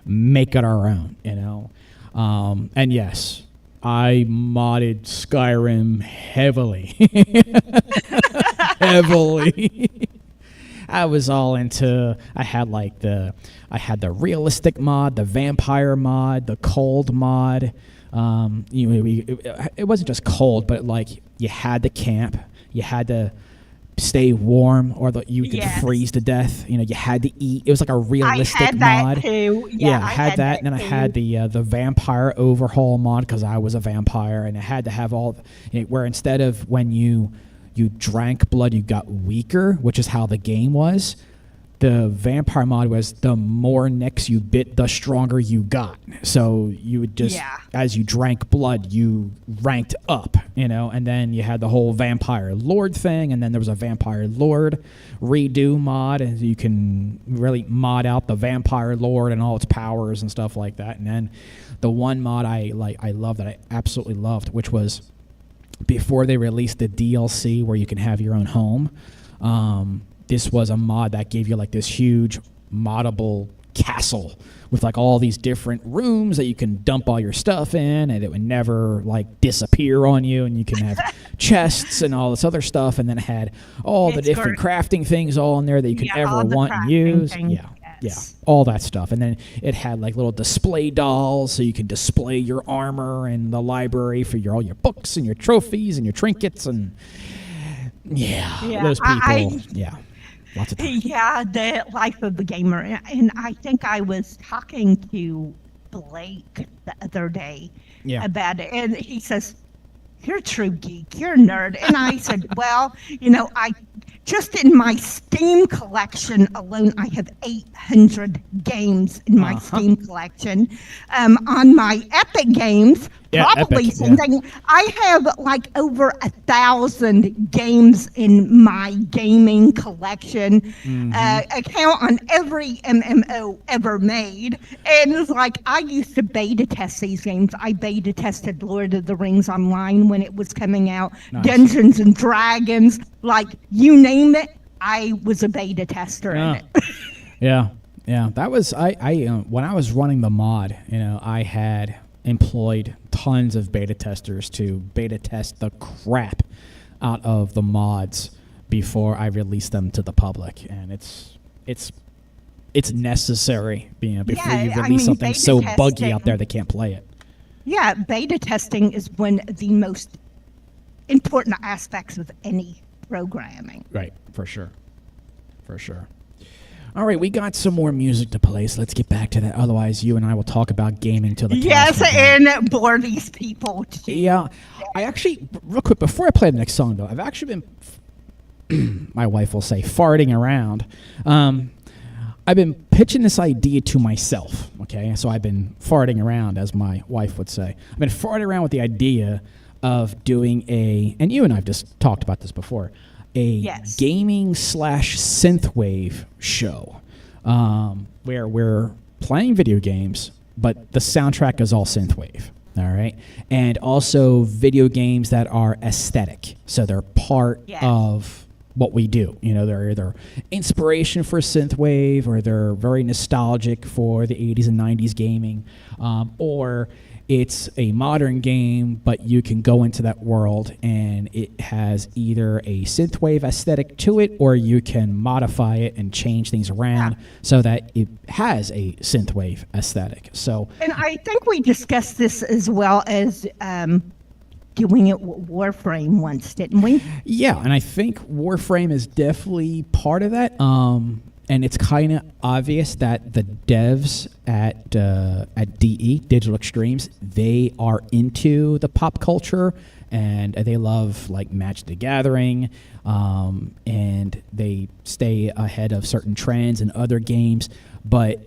make it our own, and yes, I modded Skyrim heavily. I was all into. I had the realistic mod, the vampire mod, the cold mod. It wasn't just cold, but like you had to camp, you had to stay warm, or you could freeze to death. You had to eat. It was like a realistic mod. Too. Yeah, I had that, and then I had the vampire overhaul mod because I was a vampire, and I had to have all where instead of when you drank blood, you got weaker, which is how the game was. the vampire mod was the more necks you bit, the stronger you got. So you would just, as you drank blood, you ranked up, you know, and then you had the whole vampire lord thing, and then there was a vampire lord redo mod, and you can really mod out the vampire lord and all its powers and stuff like that. And then the one mod I love that I absolutely loved, which was before they released the DLC where you can have your own home. This was a mod that gave you like this huge moddable castle with like all these different rooms that you can dump all your stuff in, and it would never like disappear on you, and you can have chests and all this other stuff, and then it had all the different crafting things all in there that you could ever want and use. Yeah, all that stuff. And then it had like little display dolls so you could display your armor and the library for all your books and your trophies and your trinkets, and those people, lots of time. Yeah, the life of the gamer. And I think I was talking to Blake the other day about it, and he says, "You're a true geek, you're a nerd." And I said, well, you know, just in my Steam collection alone, I have 800 games in my Steam collection. On my Epic games, probably something. I have like over 1,000 games in my gaming collection. Account on every MMO ever made. And it's like, I used to beta test these games. I beta tested Lord of the Rings Online when it was coming out. Nice. Dungeons and Dragons, like you name it, I was a beta tester in it. Yeah, that was I when I was running the mod, you know, I had employed tons of beta testers to beta test the crap out of the mods before I release them to the public, and it's necessary, you know, before you release something so buggy out there they can't play it. Yeah, beta testing is one of the most important aspects of any programming. Right, for sure. All right, we got some more music to play, so let's get back to that. Otherwise, you and I will talk about gaming till the and bore these people too. Yeah, I actually, real quick, before I play the next song, though, I've actually been, my wife will say, farting around. I've been pitching this idea to myself, okay? So I've been farting around, as my wife would say. I've been farting around with the idea of doing and you and I have just talked about this before, gaming / synthwave show, where we're playing video games, but the soundtrack is all synthwave, all right? And also video games that are aesthetic, so they're part of what we do. You know, they're either inspiration for synthwave, or they're very nostalgic for the 80s and 90s gaming, or it's a modern game, but you can go into that world and it has either a synthwave aesthetic to it, or you can modify it and change things around so that it has a synthwave aesthetic. So, and I think we discussed this as well as doing it with Warframe once, didn't we? Yeah, and I think Warframe is definitely part of that. And it's kind of obvious that the devs at DE, Digital Extremes, they are into the pop culture, and they love like Magic the Gathering, and they stay ahead of certain trends in other games, but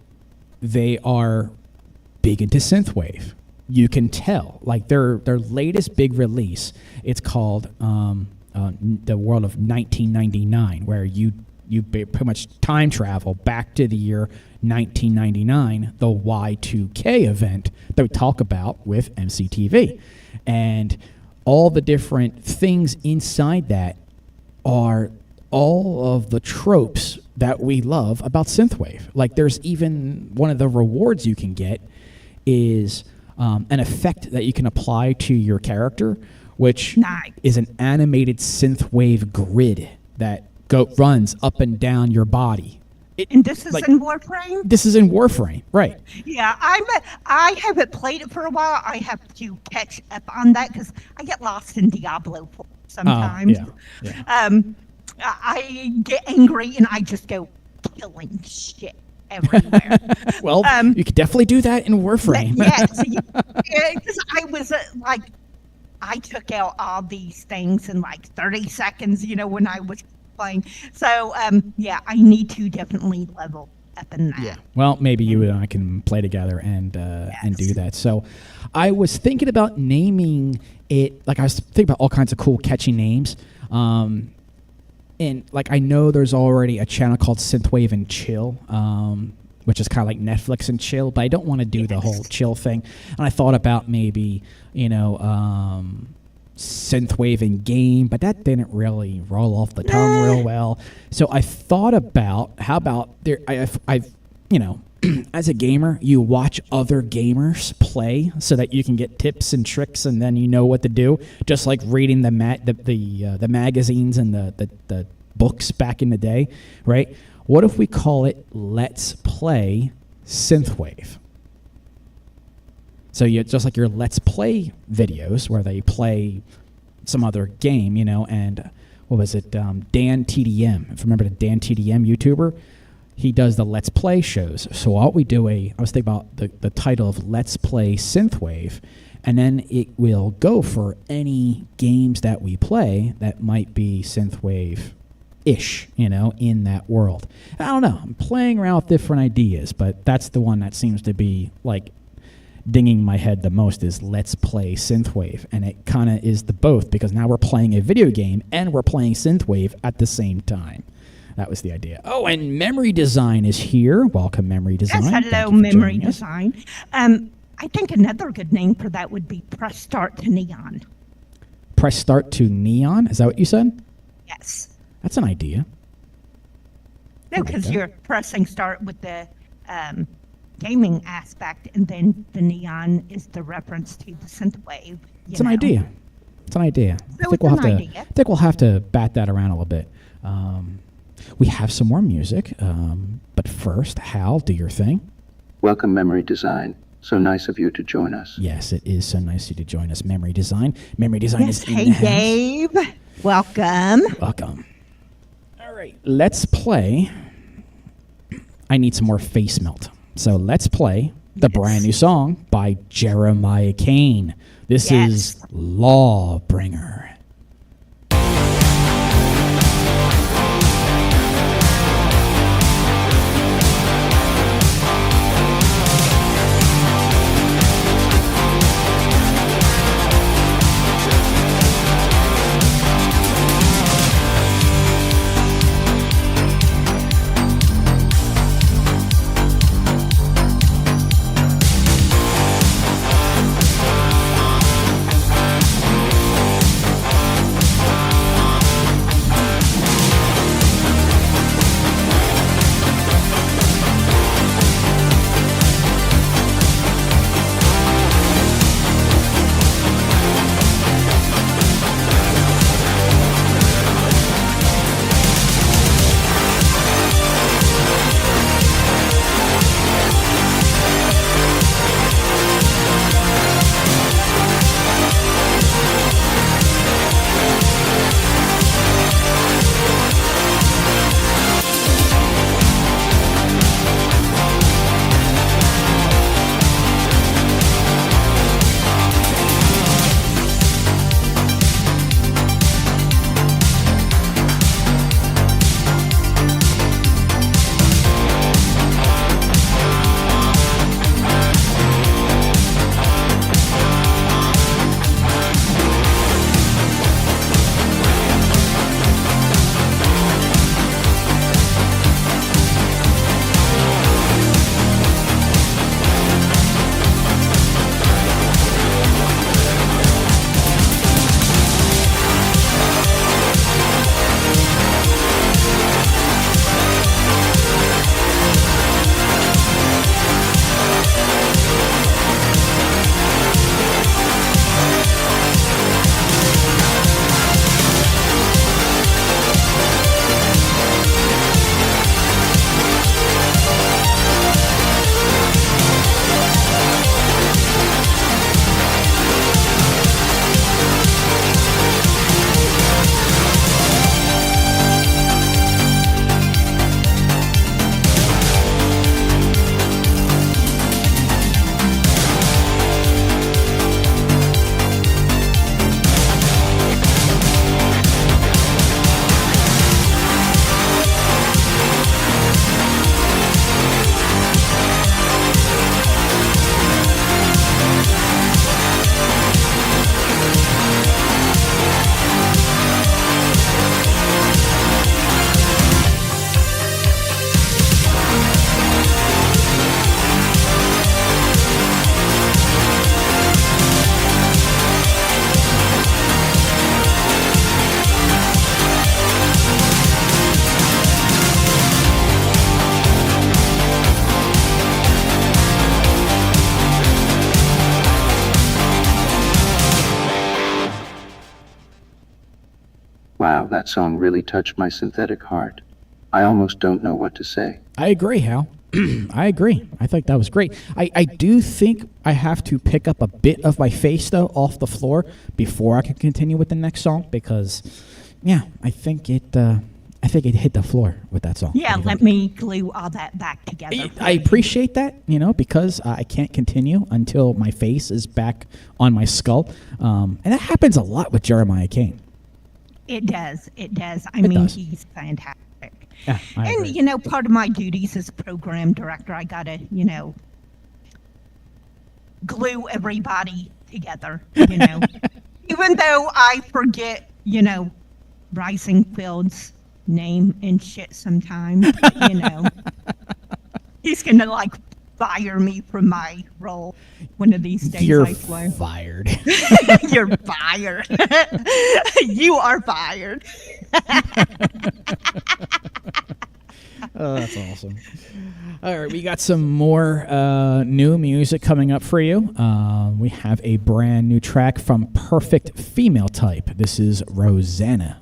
they are big into synthwave. You can tell, like their latest big release, it's called The World of 1999, where you pretty much time travel back to the year 1999, the Y2K event that we talk about with MCTV. And all the different things inside that are all of the tropes that we love about synthwave. Like there's even one of the rewards you can get is an effect that you can apply to your character, which is an animated synthwave grid that runs up and down your body. And this is in Warframe? This is in Warframe, right. Yeah, I haven't played it for a while. I have to catch up on that because I get lost in Diablo sometimes. I get angry and I just go killing shit everywhere. Well, you could definitely do that in Warframe. Yes, because I was I took out all these things in like 30 seconds, you know, when I was playing. So, yeah, I need to definitely level up in that. Yeah. Well, maybe you and I can play together and do that. So, I was thinking about naming it. Like I was thinking about all kinds of cool, catchy names. And like I know there's already a channel called Synthwave and Chill, which is kind of like Netflix and chill, but I don't want to do the whole chill thing. And I thought about maybe, Synthwave and Game, but that didn't really roll off the tongue real well. So I thought about, how about I've as a gamer, you watch other gamers play so that you can get tips and tricks, and then you know what to do. Just like reading the magazines and the books back in the day, right? What if we call it Let's Play Synthwave? So just like your Let's Play videos where they play some other game, and what was it? Dan TDM. If you remember the Dan TDM YouTuber, he does the Let's Play shows. So what we do I was thinking about the title of Let's Play Synthwave, and then it will go for any games that we play that might be Synthwave-ish, in that world. I don't know. I'm playing around with different ideas, but that's the one that seems to be like dinging my head the most is Let's Play Synthwave. And it kind of is the both, because now we're playing a video game and we're playing Synthwave at the same time. That was the idea. Oh, and Memory Design is here. Welcome, Memory Design. Yes, hello, Memory Design. I think another good name for that would be Press Start to Neon. Press Start to Neon? Is that what you said? Yes. That's an idea. No, because you're pressing start with the gaming aspect, and then the neon is the reference to the synthwave. It's an idea. It's an idea. So I think we'll have to bat that around a little bit. We have some more music, but first, Hal, do your thing. Welcome, Memory Design. So nice of you to join us. Yes, it is so nice of you to join us, Memory Design. Memory Design is in the house. Hey, Dave. Welcome. Welcome. All right, let's play. I need some more face melt. So let's play the brand new song by Jeremiah Kane. This is Lawbringer. Wow, that song really touched my synthetic heart. I almost don't know what to say. I agree, Hal. I agree. I think that was great. I do think I have to pick up a bit of my face, though, off the floor before I can continue with the next song because, yeah, I think it hit the floor with that song. Yeah, let me glue all that back together. I appreciate that, because I can't continue until my face is back on my skull. And that happens a lot with Jeremiah Kane. It does. It does. He's fantastic. Yeah, I agree. And, part of my duties as program director, I got to, glue everybody together, Even though I forget, Rising Field's name and shit sometimes, he's going to, fire me from my role one of these days. You're I swear. fired. You're fired. You are fired. Oh, that's awesome. All right, we got some more new music coming up for you. We have a brand new track from Perfect Female Type. This is Rosanna.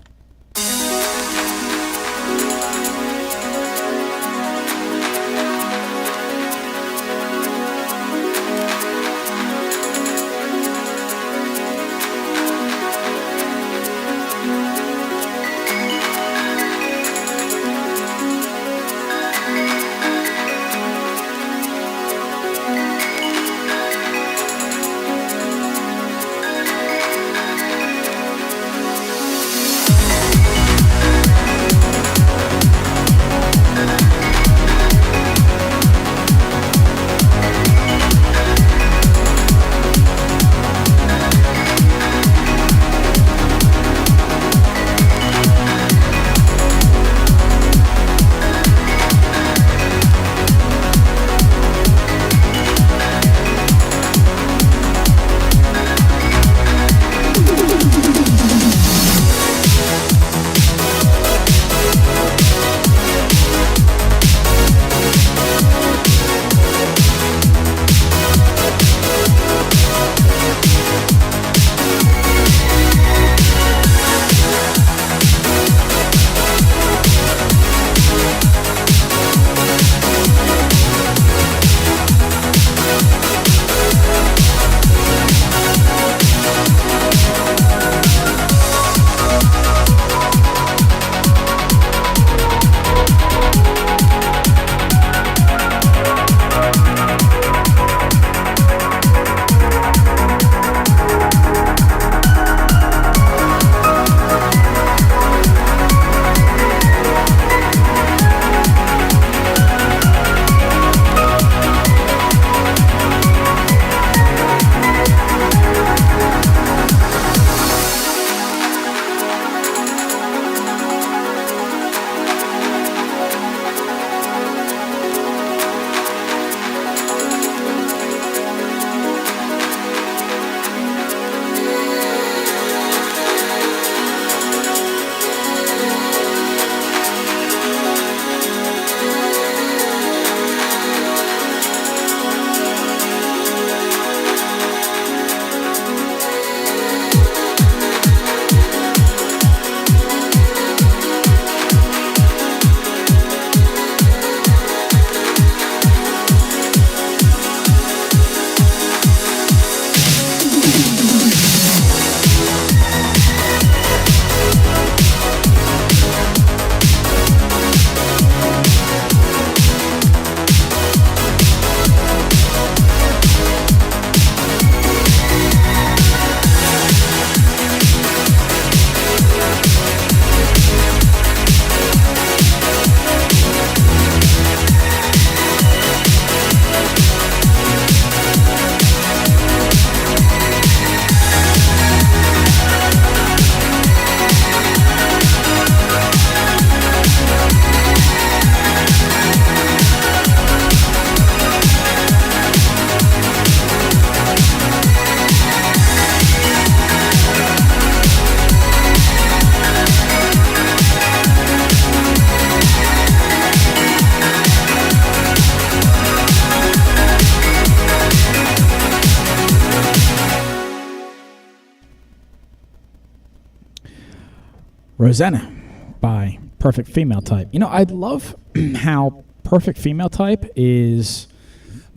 Rosanna by Perfect Female Type. You know, I love how Perfect Female Type is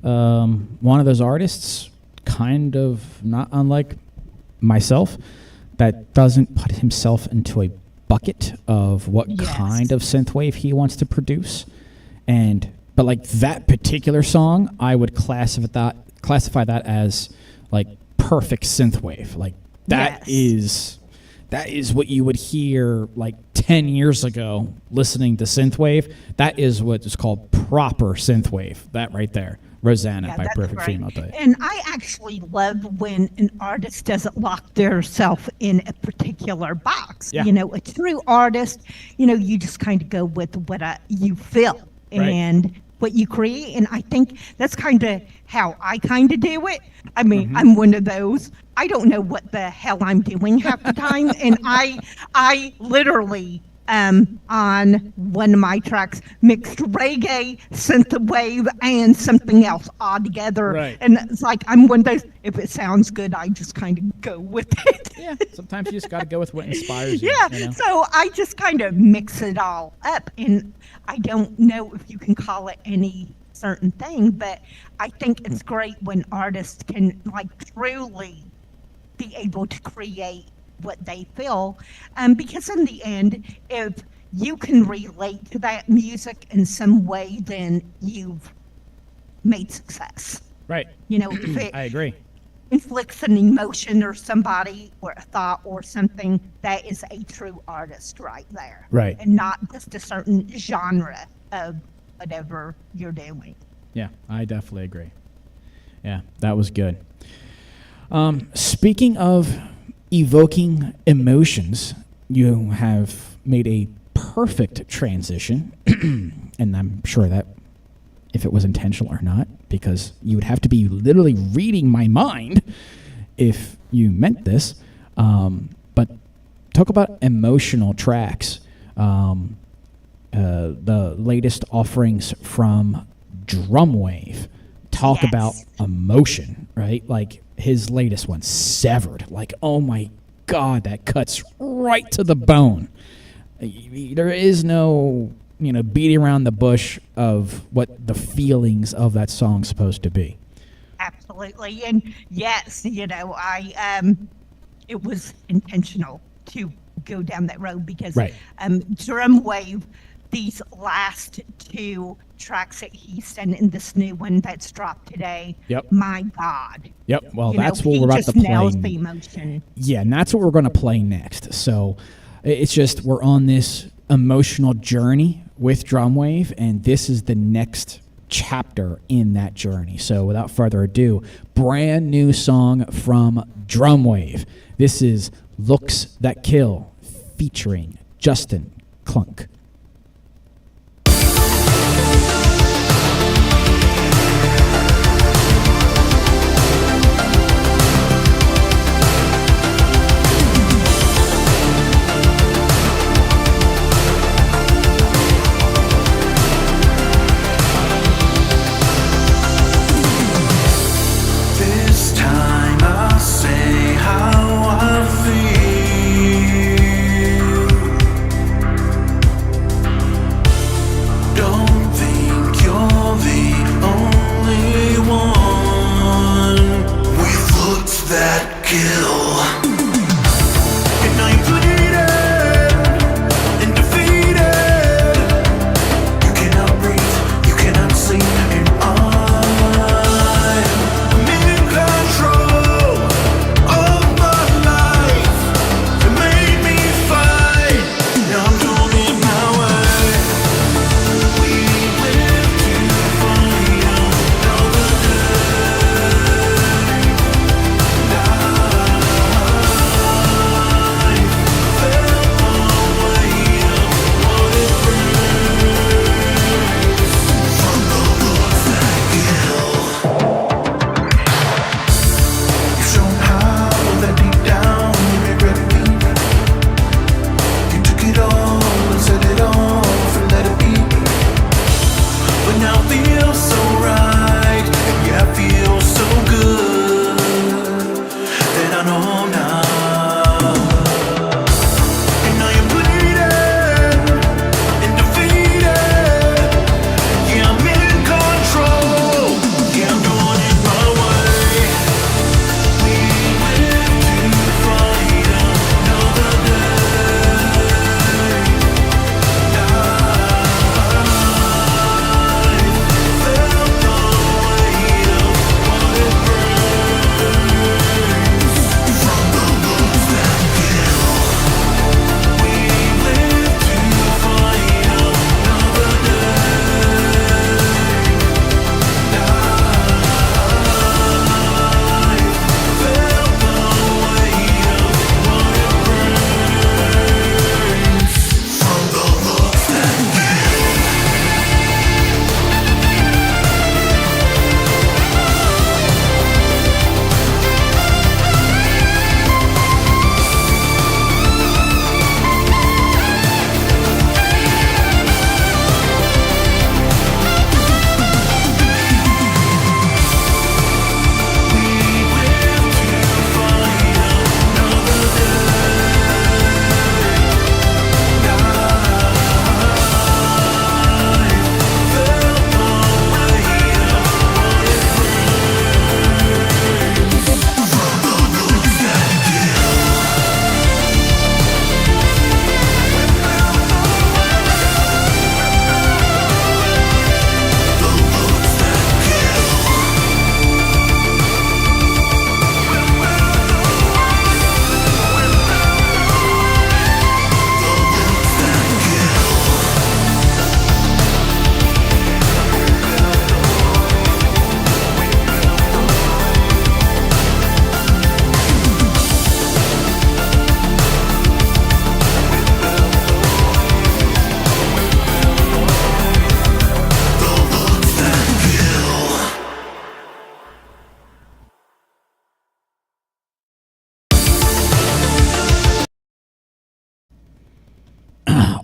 one of those artists, kind of not unlike myself, that doesn't put himself into a bucket of what kind of synthwave he wants to produce. But like that particular song, I would classify that as like perfect synthwave. Like that is what you would hear like 10 years ago listening to synthwave. That is what is called proper synthwave. That right there. Rosanna by Perfect Female Type. And I actually love when an artist doesn't lock themselves in a particular box. Yeah. You know, a true artist, you know, you just kind of go with what you feel and what you create. And I think that's kind of how I kind of do it. I mean, I'm one of those. I don't know what the hell I'm doing half the time. And I literally on one of my tracks mixed reggae, synthwave, and something else all together. Right. And it's like I'm one of those, if it sounds good, I just kind of go with it. Yeah, sometimes you just got to go with what inspires you. Yeah, You know? so I just kind of mix it all up. And I don't know if you can call it any certain thing, but I think it's great when artists can like truly be able to create what they feel, because in the end, if you can relate to that music in some way, then you've made success. Right. You know, if it I agree. inflicts an emotion or somebody or a thought or something, that is a true artist right there. Right. And not just a certain genre of whatever you're doing. Yeah, I definitely agree. Yeah, that was good. Speaking of evoking emotions, you have made a perfect transition, and I'm sure that if it was intentional or not, because you would have to be literally reading my mind if you meant this. But talk about emotional tracks. The latest offerings from Drumwave talk about emotion, right? Like his latest one, Severed. Like, oh my God, that cuts right to the bone. There is no, beating around the bush of what the feelings of that song's supposed to be. Absolutely. And yes, it was intentional to go down that road because Drumwave, these last two tracks that he sent in this new one that's dropped today. Yep. My God. Yep. Well, that's what we're about to play. Nails the emotion. Yeah, and that's what we're going to play next. So it's just we're on this emotional journey with Drumwave, and this is the next chapter in that journey. So without further ado, brand new song from Drumwave. This is Looks That Kill featuring Justin Clunk.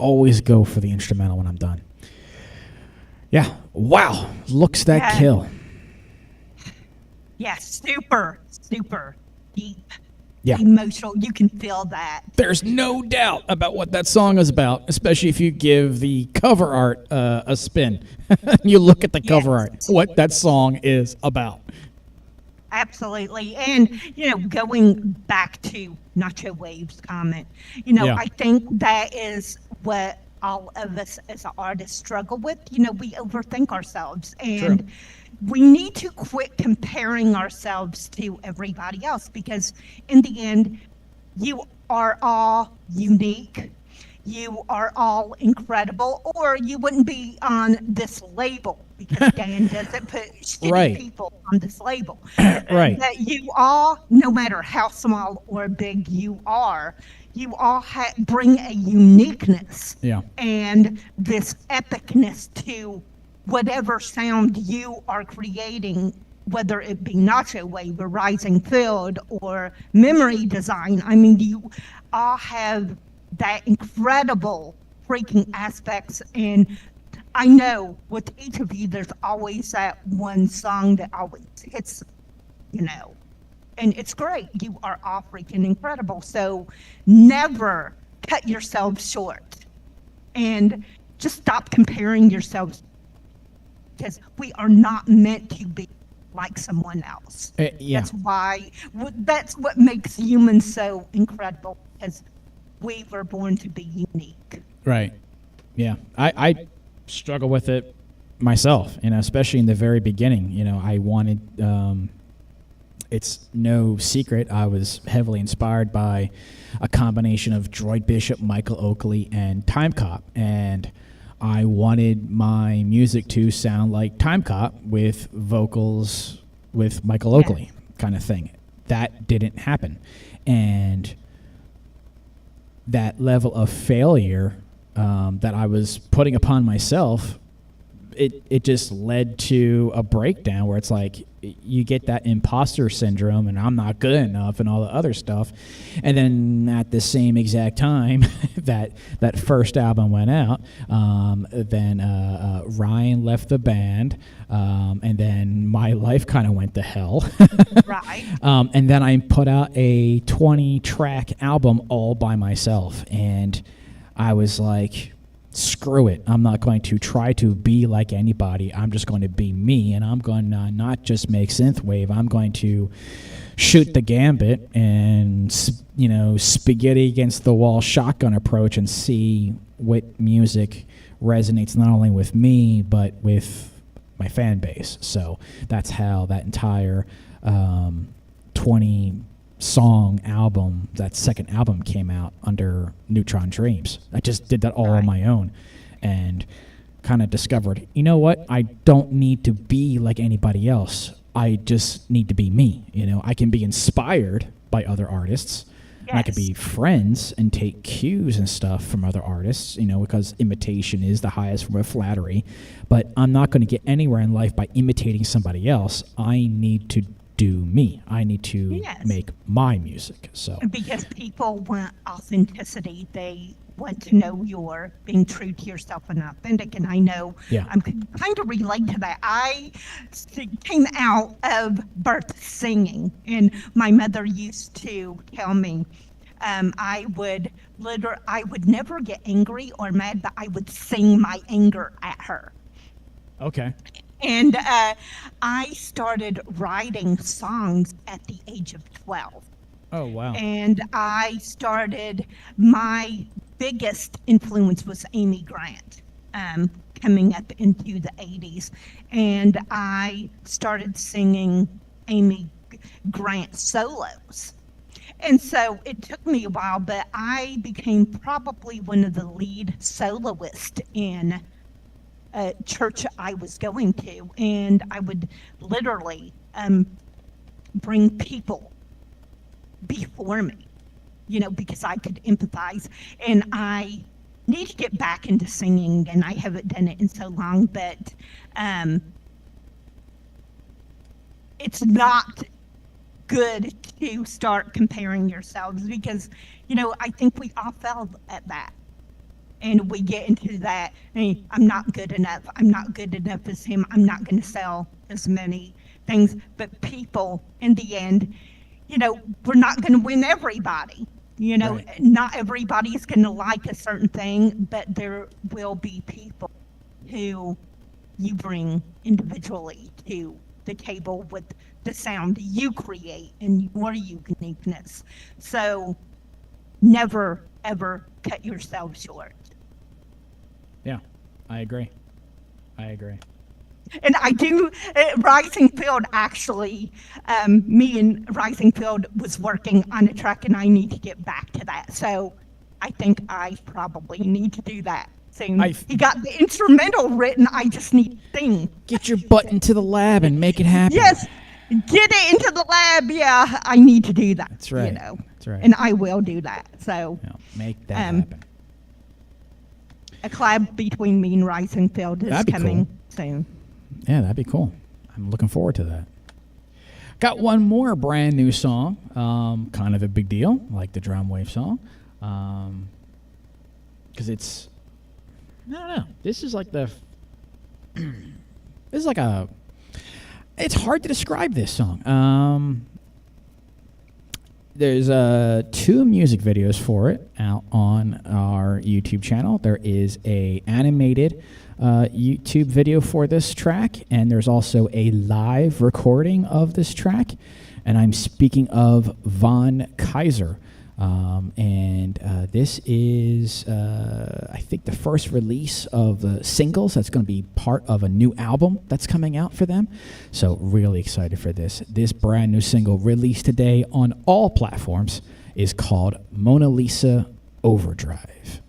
always go for the instrumental when I'm done. Yeah. Wow. Looks that kill. Yeah, super deep. Yeah. Emotional. You can feel that. There's no doubt about what that song is about, especially if you give the cover art a spin. You look at the cover art, what that song is about. Absolutely. And, going back to Nacho Wave's comment, I think that is what all of us as artists struggle with. We overthink ourselves, and we need to quit comparing ourselves to everybody else, because in the end, you are all unique. You are all incredible, or you wouldn't be on this label, because Dan doesn't put shitty people on this label. That you all, no matter how small or big you all bring a uniqueness and this epicness to whatever sound you are creating, whether it be Nacho Wave or Rising Field or Memory Design. I mean, you all have that incredible freaking aspects, and I know with each of you there's always that one song that always hits, and it's great. You are all freaking incredible, so never cut yourselves short, and just stop comparing yourselves, because we are not meant to be like someone else. That's what makes humans so incredible, because we were born to be unique. Right. Yeah. I struggle with it myself, especially in the very beginning. I wanted, it's no secret, I was heavily inspired by a combination of Droid Bishop, Michael Oakley, and Time Cop. And I wanted my music to sound like Time Cop with vocals with Michael Oakley kind of thing. That didn't happen. And that level of failure that I was putting upon myself, it just led to a breakdown where it's like you get that imposter syndrome and I'm not good enough and all the other stuff. And then at the same exact time that first album went out, then Ryan left the band, and then my life kind of went to hell. And then I put out a 20-track album all by myself, and I was like, screw it. I'm not going to try to be like anybody. I'm just going to be me, and I'm going to not just make synthwave. I'm going to shoot the gambit and, spaghetti against the wall shotgun approach and see what music resonates not only with me but with my fan base. So that's how that entire 20-song album, that second album, came out under Neutron Dreams. I just did that all on my own and kind of discovered, you know what? I don't need to be like anybody else. I just need to be me. I can be inspired by other artists. And I could be friends and take cues and stuff from other artists, because imitation is the highest form of flattery. But I'm not going to get anywhere in life by imitating somebody else. I need to do me. I need to make my music. So because people want authenticity, they want to know you're being true to yourself and authentic. And I know I'm kind of relate to that. I came out of birth singing, and my mother used to tell me I would never get angry or mad, but I would sing my anger at her. Okay. And I started writing songs at the age of 12. Oh, wow. And my biggest influence was Amy Grant, coming up into the 80s. And I started singing Amy Grant solos. And so it took me a while, but I became probably one of the lead soloists in a church I was going to, and I would literally bring people before me, because I could empathize, and I need to get back into singing, and I haven't done it in so long, but it's not good to start comparing yourselves, because I think we all fell at that. and we get into that, hey, I'm not good enough. I'm not good enough as him. I'm not going to sell as many things. But people, in the end, we're not going to win everybody. Right. Not everybody's going to like a certain thing, but there will be people who you bring individually to the table with the sound you create and your uniqueness. So never, ever cut yourself short. Yeah, I agree. And I do, Rising Field actually, me and Rising Field was working on a track, and I need to get back to that. So I think I probably need to do that soon. He got the instrumental written, I just need to sing. Get your butt into the lab and make it happen. Yes, get it into the lab. Yeah, I need to do that. That's right. That's right. And I will do that. So make that happen. A collab between me and Rising Field is coming soon. Yeah, that'd be cool. I'm looking forward to that. Got one more brand new song, kind of a big deal, like the drum wave song, because it's, I don't know. This is like it's hard to describe this song. There's 2 music videos for it out on our YouTube channel. There is a animated YouTube video for this track, and there's also a live recording of this track. And I'm speaking of Von Kaiser. This is, I think, the first release of the singles that's going to be part of a new album that's coming out for them. So really excited for this. This brand new single released today on all platforms is called Mona Lisa Overdrive.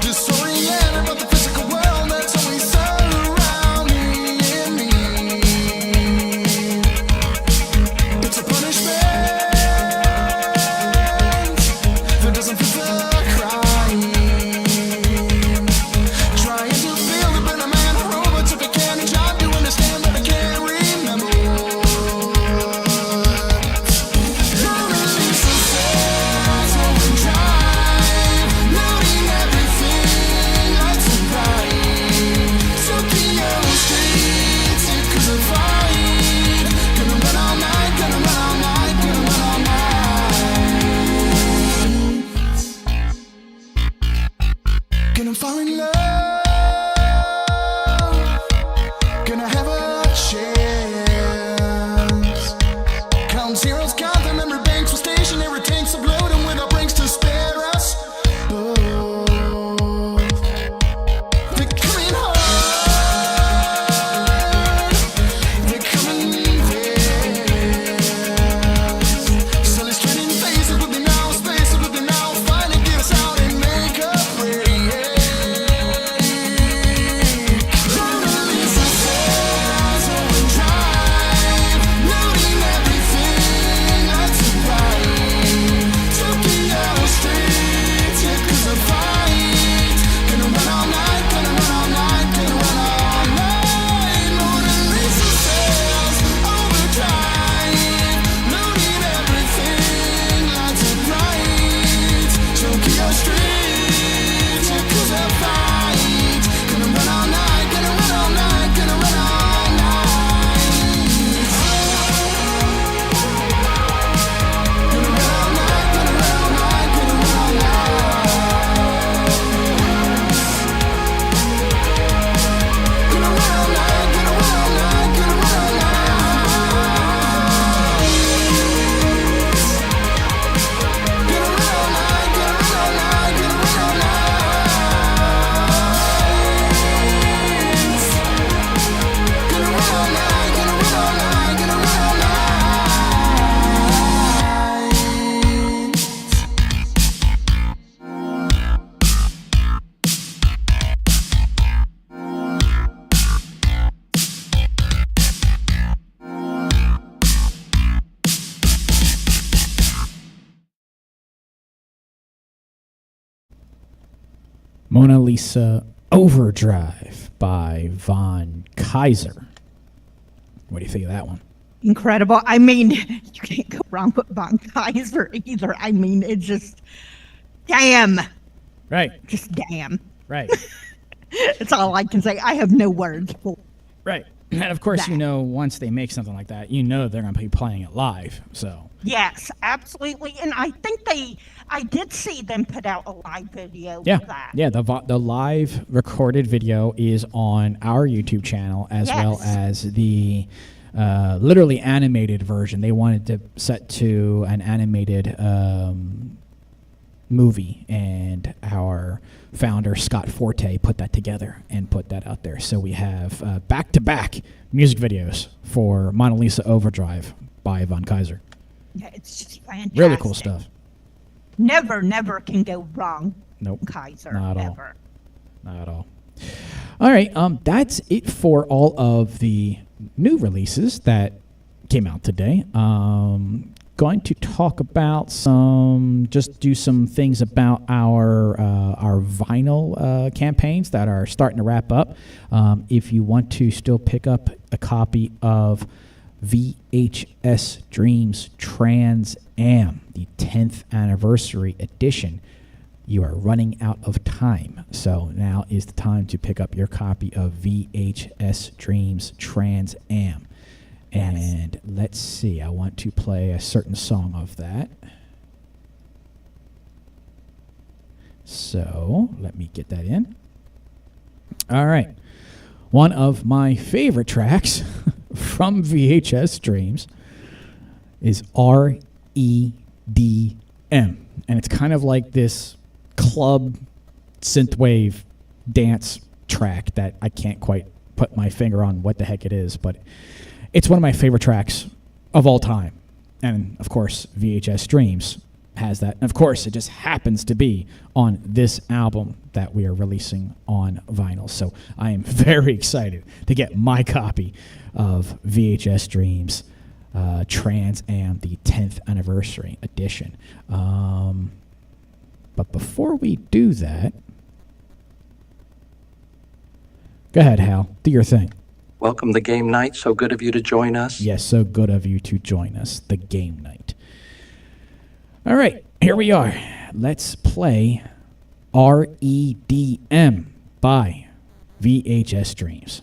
Disoriented, but the physical world that's always surrounding me. Mona Lisa Overdrive by Von Kaiser. What do you think of that one? Incredible. I mean, you can't go wrong with Von Kaiser either. I mean, it's just, damn. Right. Just damn. Right. That's all I can say. I have no words for Right. And of course, that. you know, once they make something like that, you know they're going to be playing it live. So. Yes, absolutely. And I think I did see them put out a live video Yeah. of that. Yeah. The live recorded video is on our YouTube channel as well Yes. as the literally animated version. They wanted to set to an animated movie, and our founder Scott Forte put that together and put that out there. So we have back-to-back music videos for Mona Lisa Overdrive by Von Kaiser. Yeah, it's just fantastic. Really cool stuff. Never can go wrong. Nope. Kaiser. Not at all. Ever. Not at all. All right, that's it for all of the new releases that came out today. Going to talk about do some things about our vinyl campaigns that are starting to wrap up. If you want to still pick up a copy of VHS Dreams Trans Am, the 10th anniversary edition, you are running out of time. So now is the time to pick up your copy of VHS Dreams Trans Am. And let's see, I want to play a certain song of that. So let me get that in. All right. One of my favorite tracks from VHS Dreams is REDM. And it's kind of like this club synthwave dance track that I can't quite put my finger on what the heck it is, but it's one of my favorite tracks of all time. And, of course, VHS Dreams has that. And, of course, it just happens to be on this album that we are releasing on vinyl. So I am very excited to get my copy of VHS Dreams Trans Am, the 10th anniversary edition. But before we do that, go ahead, Hal. Do your thing. Welcome to game night. So good of you to join us. Yes, so good of you to join us, the game night. All right, here we are. Let's play REDM by VHS Dreams.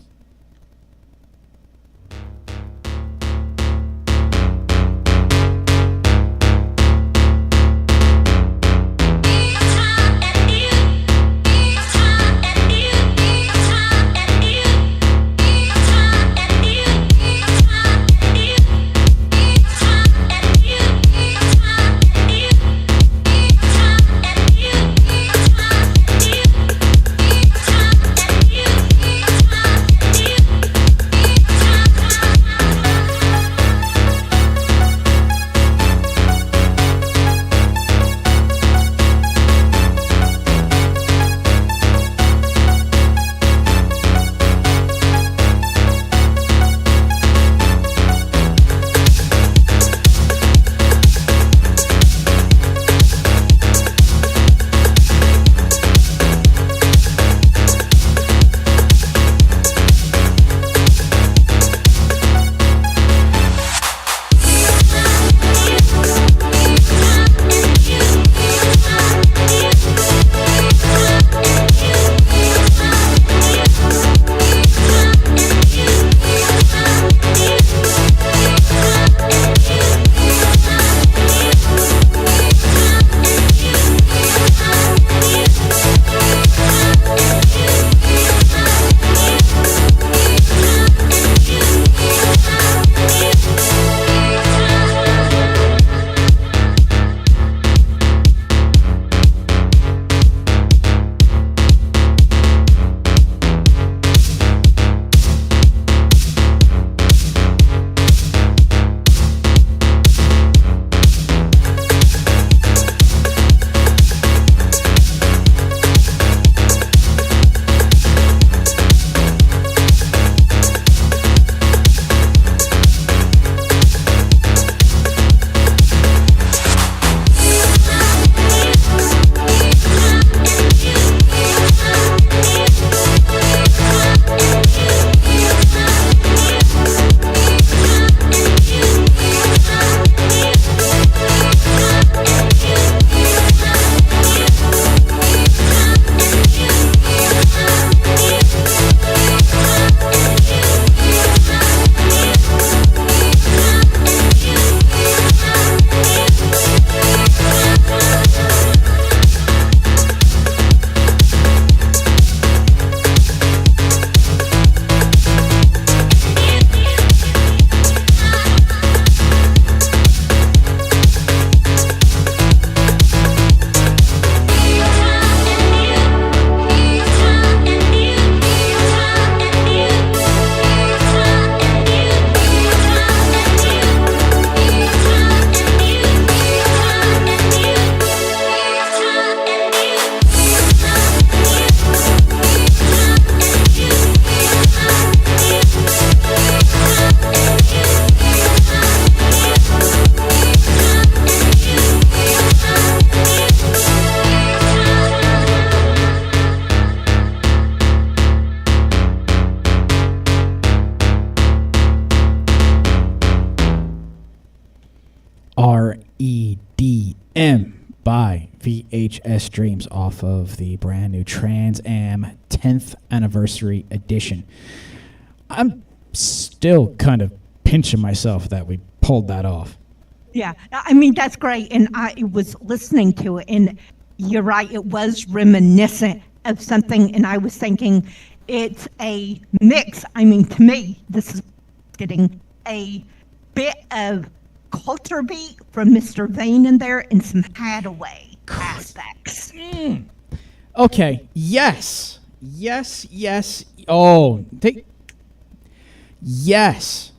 You VHS Dreams off of the brand new Trans Am 10th anniversary edition. I'm still kind of pinching myself that we pulled that off. Yeah, I mean, that's great. And I was listening to it, and you're right, it was reminiscent of something. And I was thinking it's a mix. I mean, to me, this is getting a bit of culture beat from Mr. Vane in there and some Hadaway aspects. Okay, yes. Oh, yes.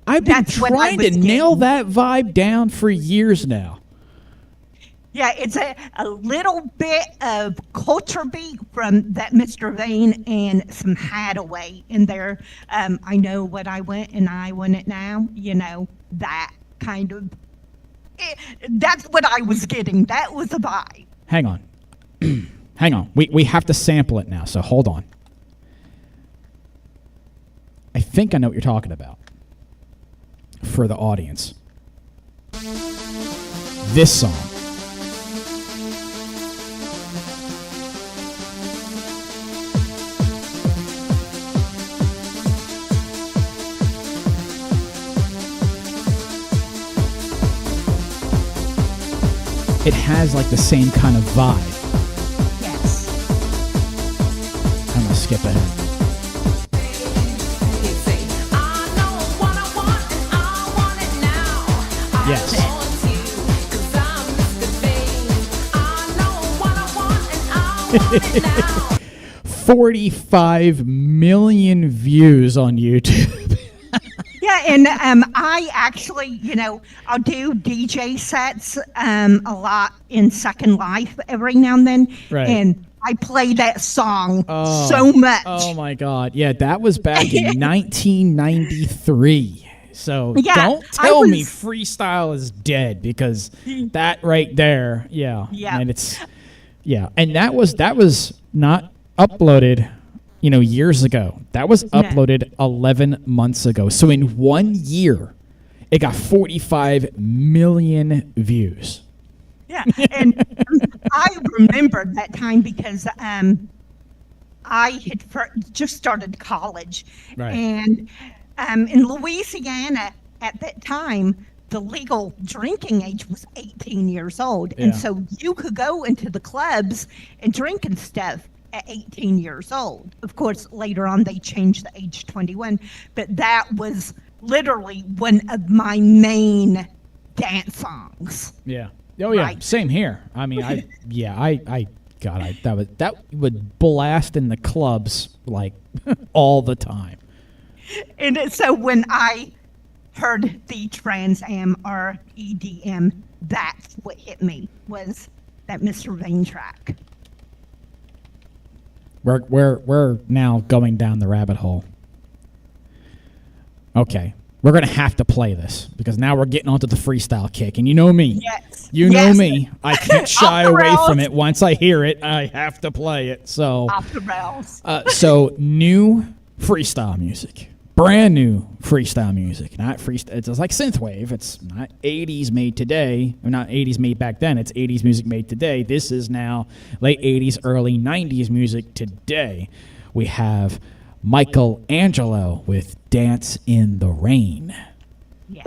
I've been trying to nail that vibe down for years now. Yeah, it's a little bit of culture beat from that Mr. Vane and some Hadaway in there. I know what I want and I want it now. You know, that kind of. That's what I was getting. That was a vibe. Hang on. Hang on. We have to sample it now, so hold on. I think I know what you're talking about. For the audience. This song. It has like the same kind of vibe. Yes. I'm going to skip ahead. Yes. 45 million views on YouTube. Yeah, and I actually, you know, I'll do DJ sets a lot in Second Life every now and then. Right. And I play that song so much. Oh my God. Yeah, that was back in 1993. So Yeah, don't tell me freestyle is dead, because that right there, yeah. And it's and that was not uploaded, you know, years ago. That was uploaded 11 months ago. So in 1 year, it got 45 million views. Yeah, and I remember that time because I had just started college, Right. and in Louisiana at that time, the legal drinking age was 18 years old. Yeah. And so you could go into the clubs and drink and stuff at 18 years old. Of course, later on, they changed the age to 21. But that was literally one of my main dance songs. Yeah. Oh, yeah. Right. Same here. I mean, that would blast in the clubs like all the time. And so when I heard the Trans Am or EDM, that's what hit me, was that Mr. Vane track. We're now going down the rabbit hole. Okay. We're going to have to play this, because now we're getting onto the freestyle kick. And you know me. Yes. You know Yes. me. I can't shy Off the away rails. from it. Once I hear it, I have to play it. So, Off the rails. so new freestyle music. Brand new freestyle music. Not freestyle. It's like synthwave. It's not 80s made today. Or not 80s made back then. It's 80s music made today. This is now late 80s, early 90s music today. We have Michelangelo with Dance in the Rain. Yes.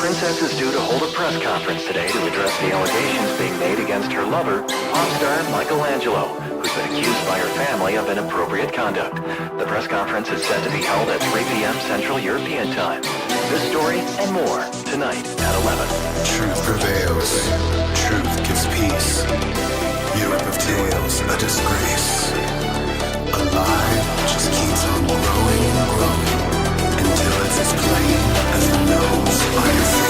princess is due to hold a press conference today to address the allegations being made against her lover, pop star Michelangelo, who's been accused by her family of inappropriate conduct. The press conference is set to be held at 3 p.m. Central European Time. This story and more tonight at 11. Truth prevails. Truth gives peace. Europe of tales, a disgrace. A lie just keeps on growing and growing until it's as plain as the nose on your face.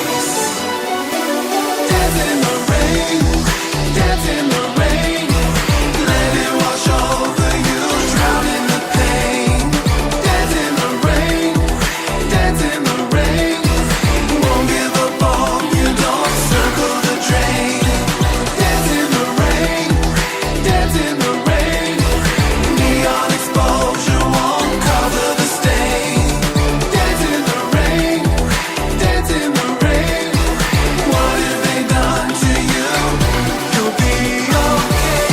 Dance in the rain, dance in the rain. Let it wash over you, drown in the pain. Dance in the rain, dance in the rain. Won't give up on you, don't circle the drain. Dance in the rain, dance in the rain. Neon exposure won't cover the stain. Dance in the rain, dance in the rain. What have they done to you? You'll be okay.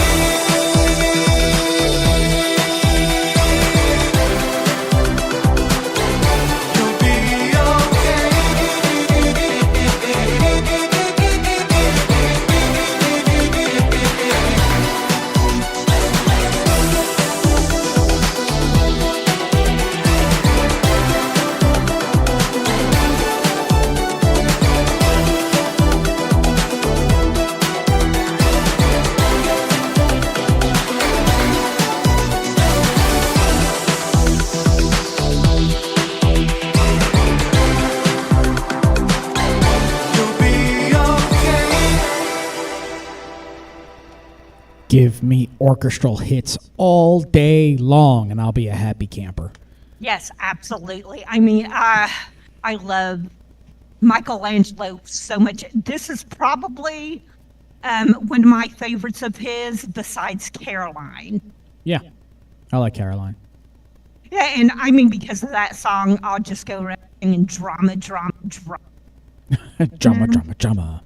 You'll be Give me orchestral hits all day long, and I'll be a happy camper. Yes, absolutely. I mean, I love Michelangelo so much. This is probably one of my favorites of his, besides Caroline. Yeah, I like Caroline. Yeah, and I mean, because of that song, I'll just go around singing drama, drama, drama. Drama, drama, drama.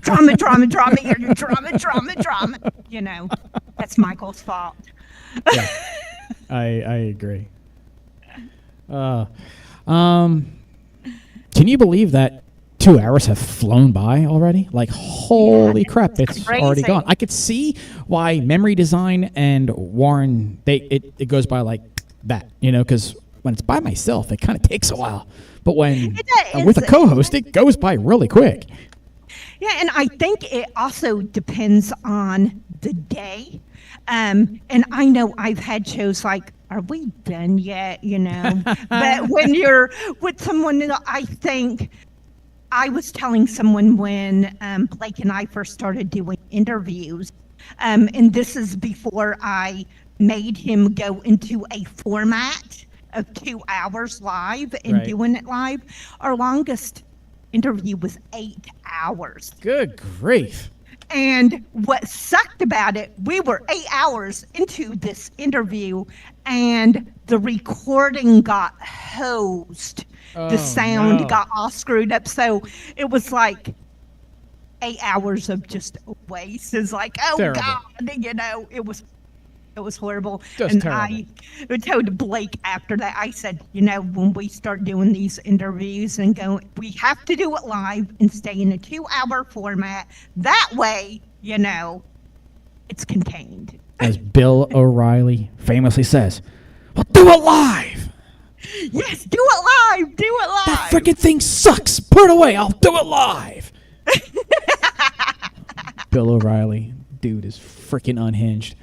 Drama, drama, drama, here, drama, drama, drama. You know, that's Michael's fault. Yeah, I agree. Can you believe that 2 hours have flown by already? Like, holy crap, it's crazy. already gone. I could see why Memory Design and Warren, it goes by like that, you know, because when it's by myself, it kind of takes a while. But when with a co-host, it goes by really quick. Yeah, and I think it also depends on the day. And I know I've had shows like, are we done yet? You know, but when you're with someone, I think I was telling someone when Blake and I first started doing interviews, and this is before I made him go into a format of 2 hours live and doing it live. Our longest interview was 8 hours. Good grief. And what sucked about it, we were 8 hours into this interview and the recording got hosed. The sound got all screwed up. So it was like 8 hours of just a waste. It's like, oh terrible. God, you know, it was horrible. Just and terrible. I told Blake after that, I said, you know, when we start doing these interviews and go, we have to do it live and stay in a 2 hour format. That way, you know, it's contained. As Bill O'Reilly famously says, well, do it live. Yes, do it live. Do it live. That freaking thing sucks. Put it away. I'll do it live. Bill O'Reilly, dude, is freaking unhinged.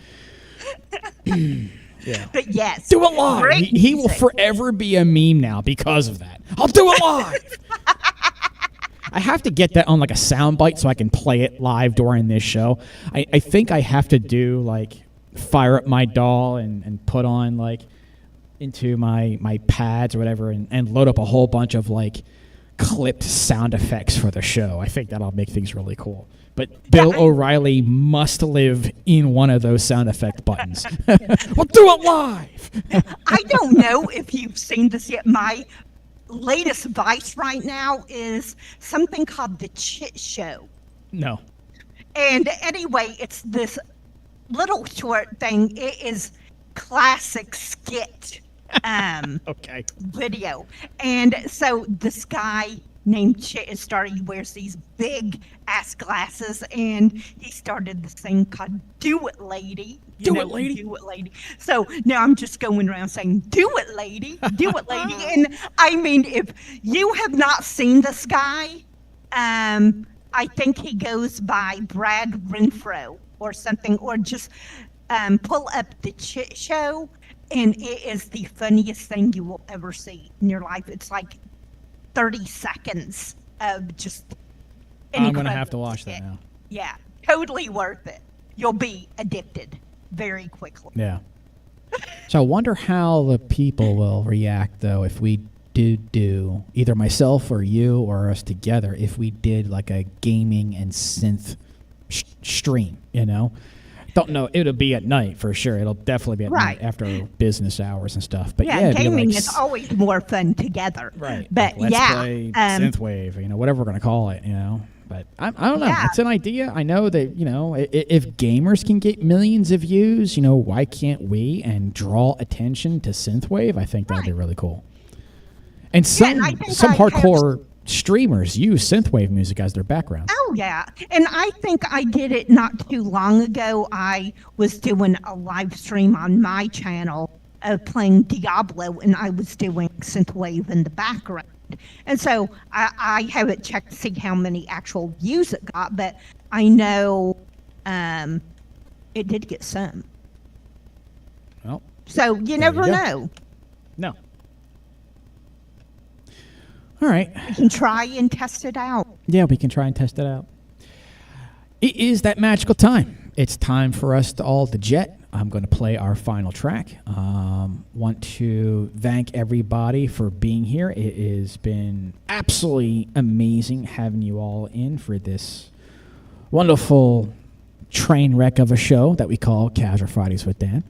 Yeah. But yes. Do it live. Great He will music. forever be a meme now because of that. I'll do it live. I have to get that on like a soundbite so I can play it live during this show. I think I have to do like fire up my DAW and put on like into my pads or whatever and load up a whole bunch of like clipped sound effects for the show. I think that'll make things really cool. But Bill O'Reilly must live in one of those sound effect buttons. We'll do it live. I don't know if you've seen this yet. My latest vice right now is something called the Chit Show. No. And anyway, it's this little short thing. It is classic skit Okay. video. And so this guy named Star. He wears these big ass glasses, and he started this thing called "Do It, Lady." Do it, lady. So now I'm just going around saying, "Do it, lady. Do it, lady." And I mean, if you have not seen this guy, I think he goes by Brad Renfro or something, or just pull up the Chit Show, and it is the funniest thing you will ever see in your life. It's like 30 seconds of just I'm going to have to watch that now. Yeah, totally worth it. You'll be addicted very quickly. Yeah. So I wonder how the people will react, though, if we do either myself or you or us together, if we did like a gaming and synth stream, Don't know. It'll be at night for sure. It'll definitely be at night after business hours and stuff. But yeah, gaming is always more fun together. Right. But Let's play Synthwave, whatever we're going to call it, But I don't know. Yeah. It's an idea. I know that, if gamers can get millions of views, why can't we and draw attention to Synthwave? I think that'd be really cool. And some hardcore streamers use Synthwave music as their background. Oh, yeah. And I think I did it not too long ago. I was doing a live stream on my channel of playing Diablo, and I was doing Synthwave in the background. And so I haven't checked to see how many actual views it got, but I know it did get some. Well, so you never know. No. All right. We can try and test it out. Yeah, we can try and test it out. It is that magical time. It's time for us to all to jet. I'm going to play our final track. Want to thank everybody for being here. It has been absolutely amazing having you all in for this wonderful train wreck of a show that we call Casual Fridays with Dan.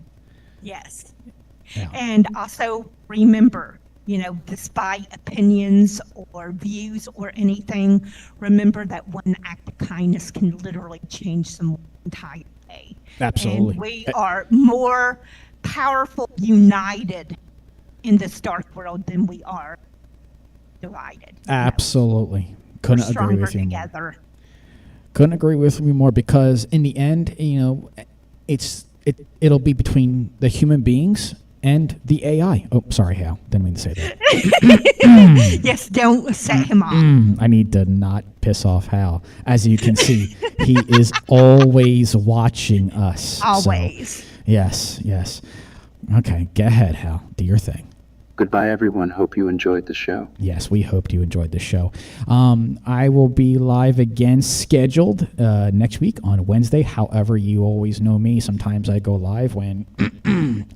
Yes. Yeah. And also remember, despite opinions or views or anything, remember that one act of kindness can literally change someone's entire day. Absolutely. And we are more powerful united in this dark world than we are divided. Absolutely. Couldn't agree with you together. More. Couldn't agree with you more, because in the end, it'll be between the human beings and the AI. Oh, sorry, Hal. Didn't mean to say that. Yes, don't set him off. I need to not piss off Hal. As you can see, he is always watching us. Always. So, yes. Okay, go ahead, Hal. Do your thing. Goodbye, everyone. Hope you enjoyed the show. Yes, we hoped you enjoyed the show. I will be live again, scheduled next week on Wednesday. However, you always know me. Sometimes I go live when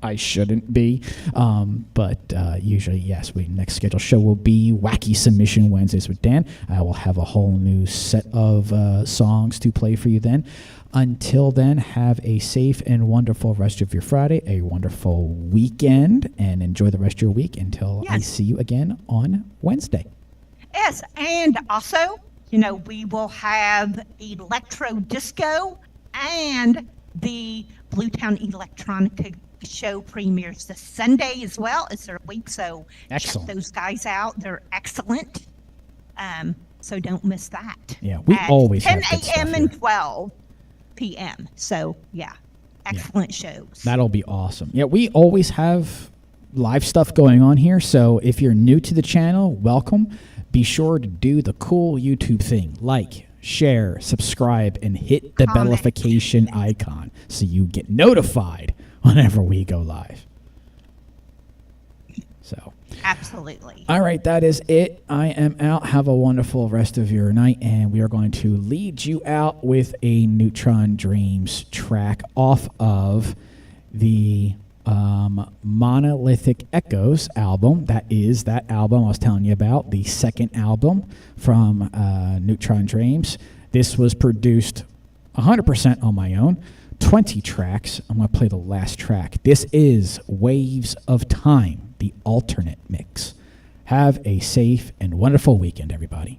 I shouldn't be. But usually, yes, next scheduled show will be Wacky Submission Wednesdays with Dan. I will have a whole new set of songs to play for you then. Until then, have a safe and wonderful rest of your Friday, a wonderful weekend, and enjoy the rest of your week until I see you again on Wednesday. Yes, and also, we will have Electro Disco and the Bluetown Electronica show premieres this Sunday as well as their week, so excellent. Check those guys out. They're excellent. So don't miss that. Yeah, we always have 10 a.m. and 12 p.m. So, excellent shows. That'll be awesome. Yeah, we always have live stuff going on here, so if you're new to the channel, welcome. Be sure to do the cool YouTube thing. Like, share, subscribe, and hit the bellification icon so you get notified whenever we go live. So... Absolutely. All right, that is it. I am out. Have a wonderful rest of your night, and we are going to lead you out with a Neutron Dreams track off of the Monolithic Echoes album. That is that album I was telling you about, the second album from Neutron Dreams. This was produced 100% on my own. 20 tracks. I'm going to play the last track. This is Waves of Time, the alternate mix. Have a safe and wonderful weekend, everybody.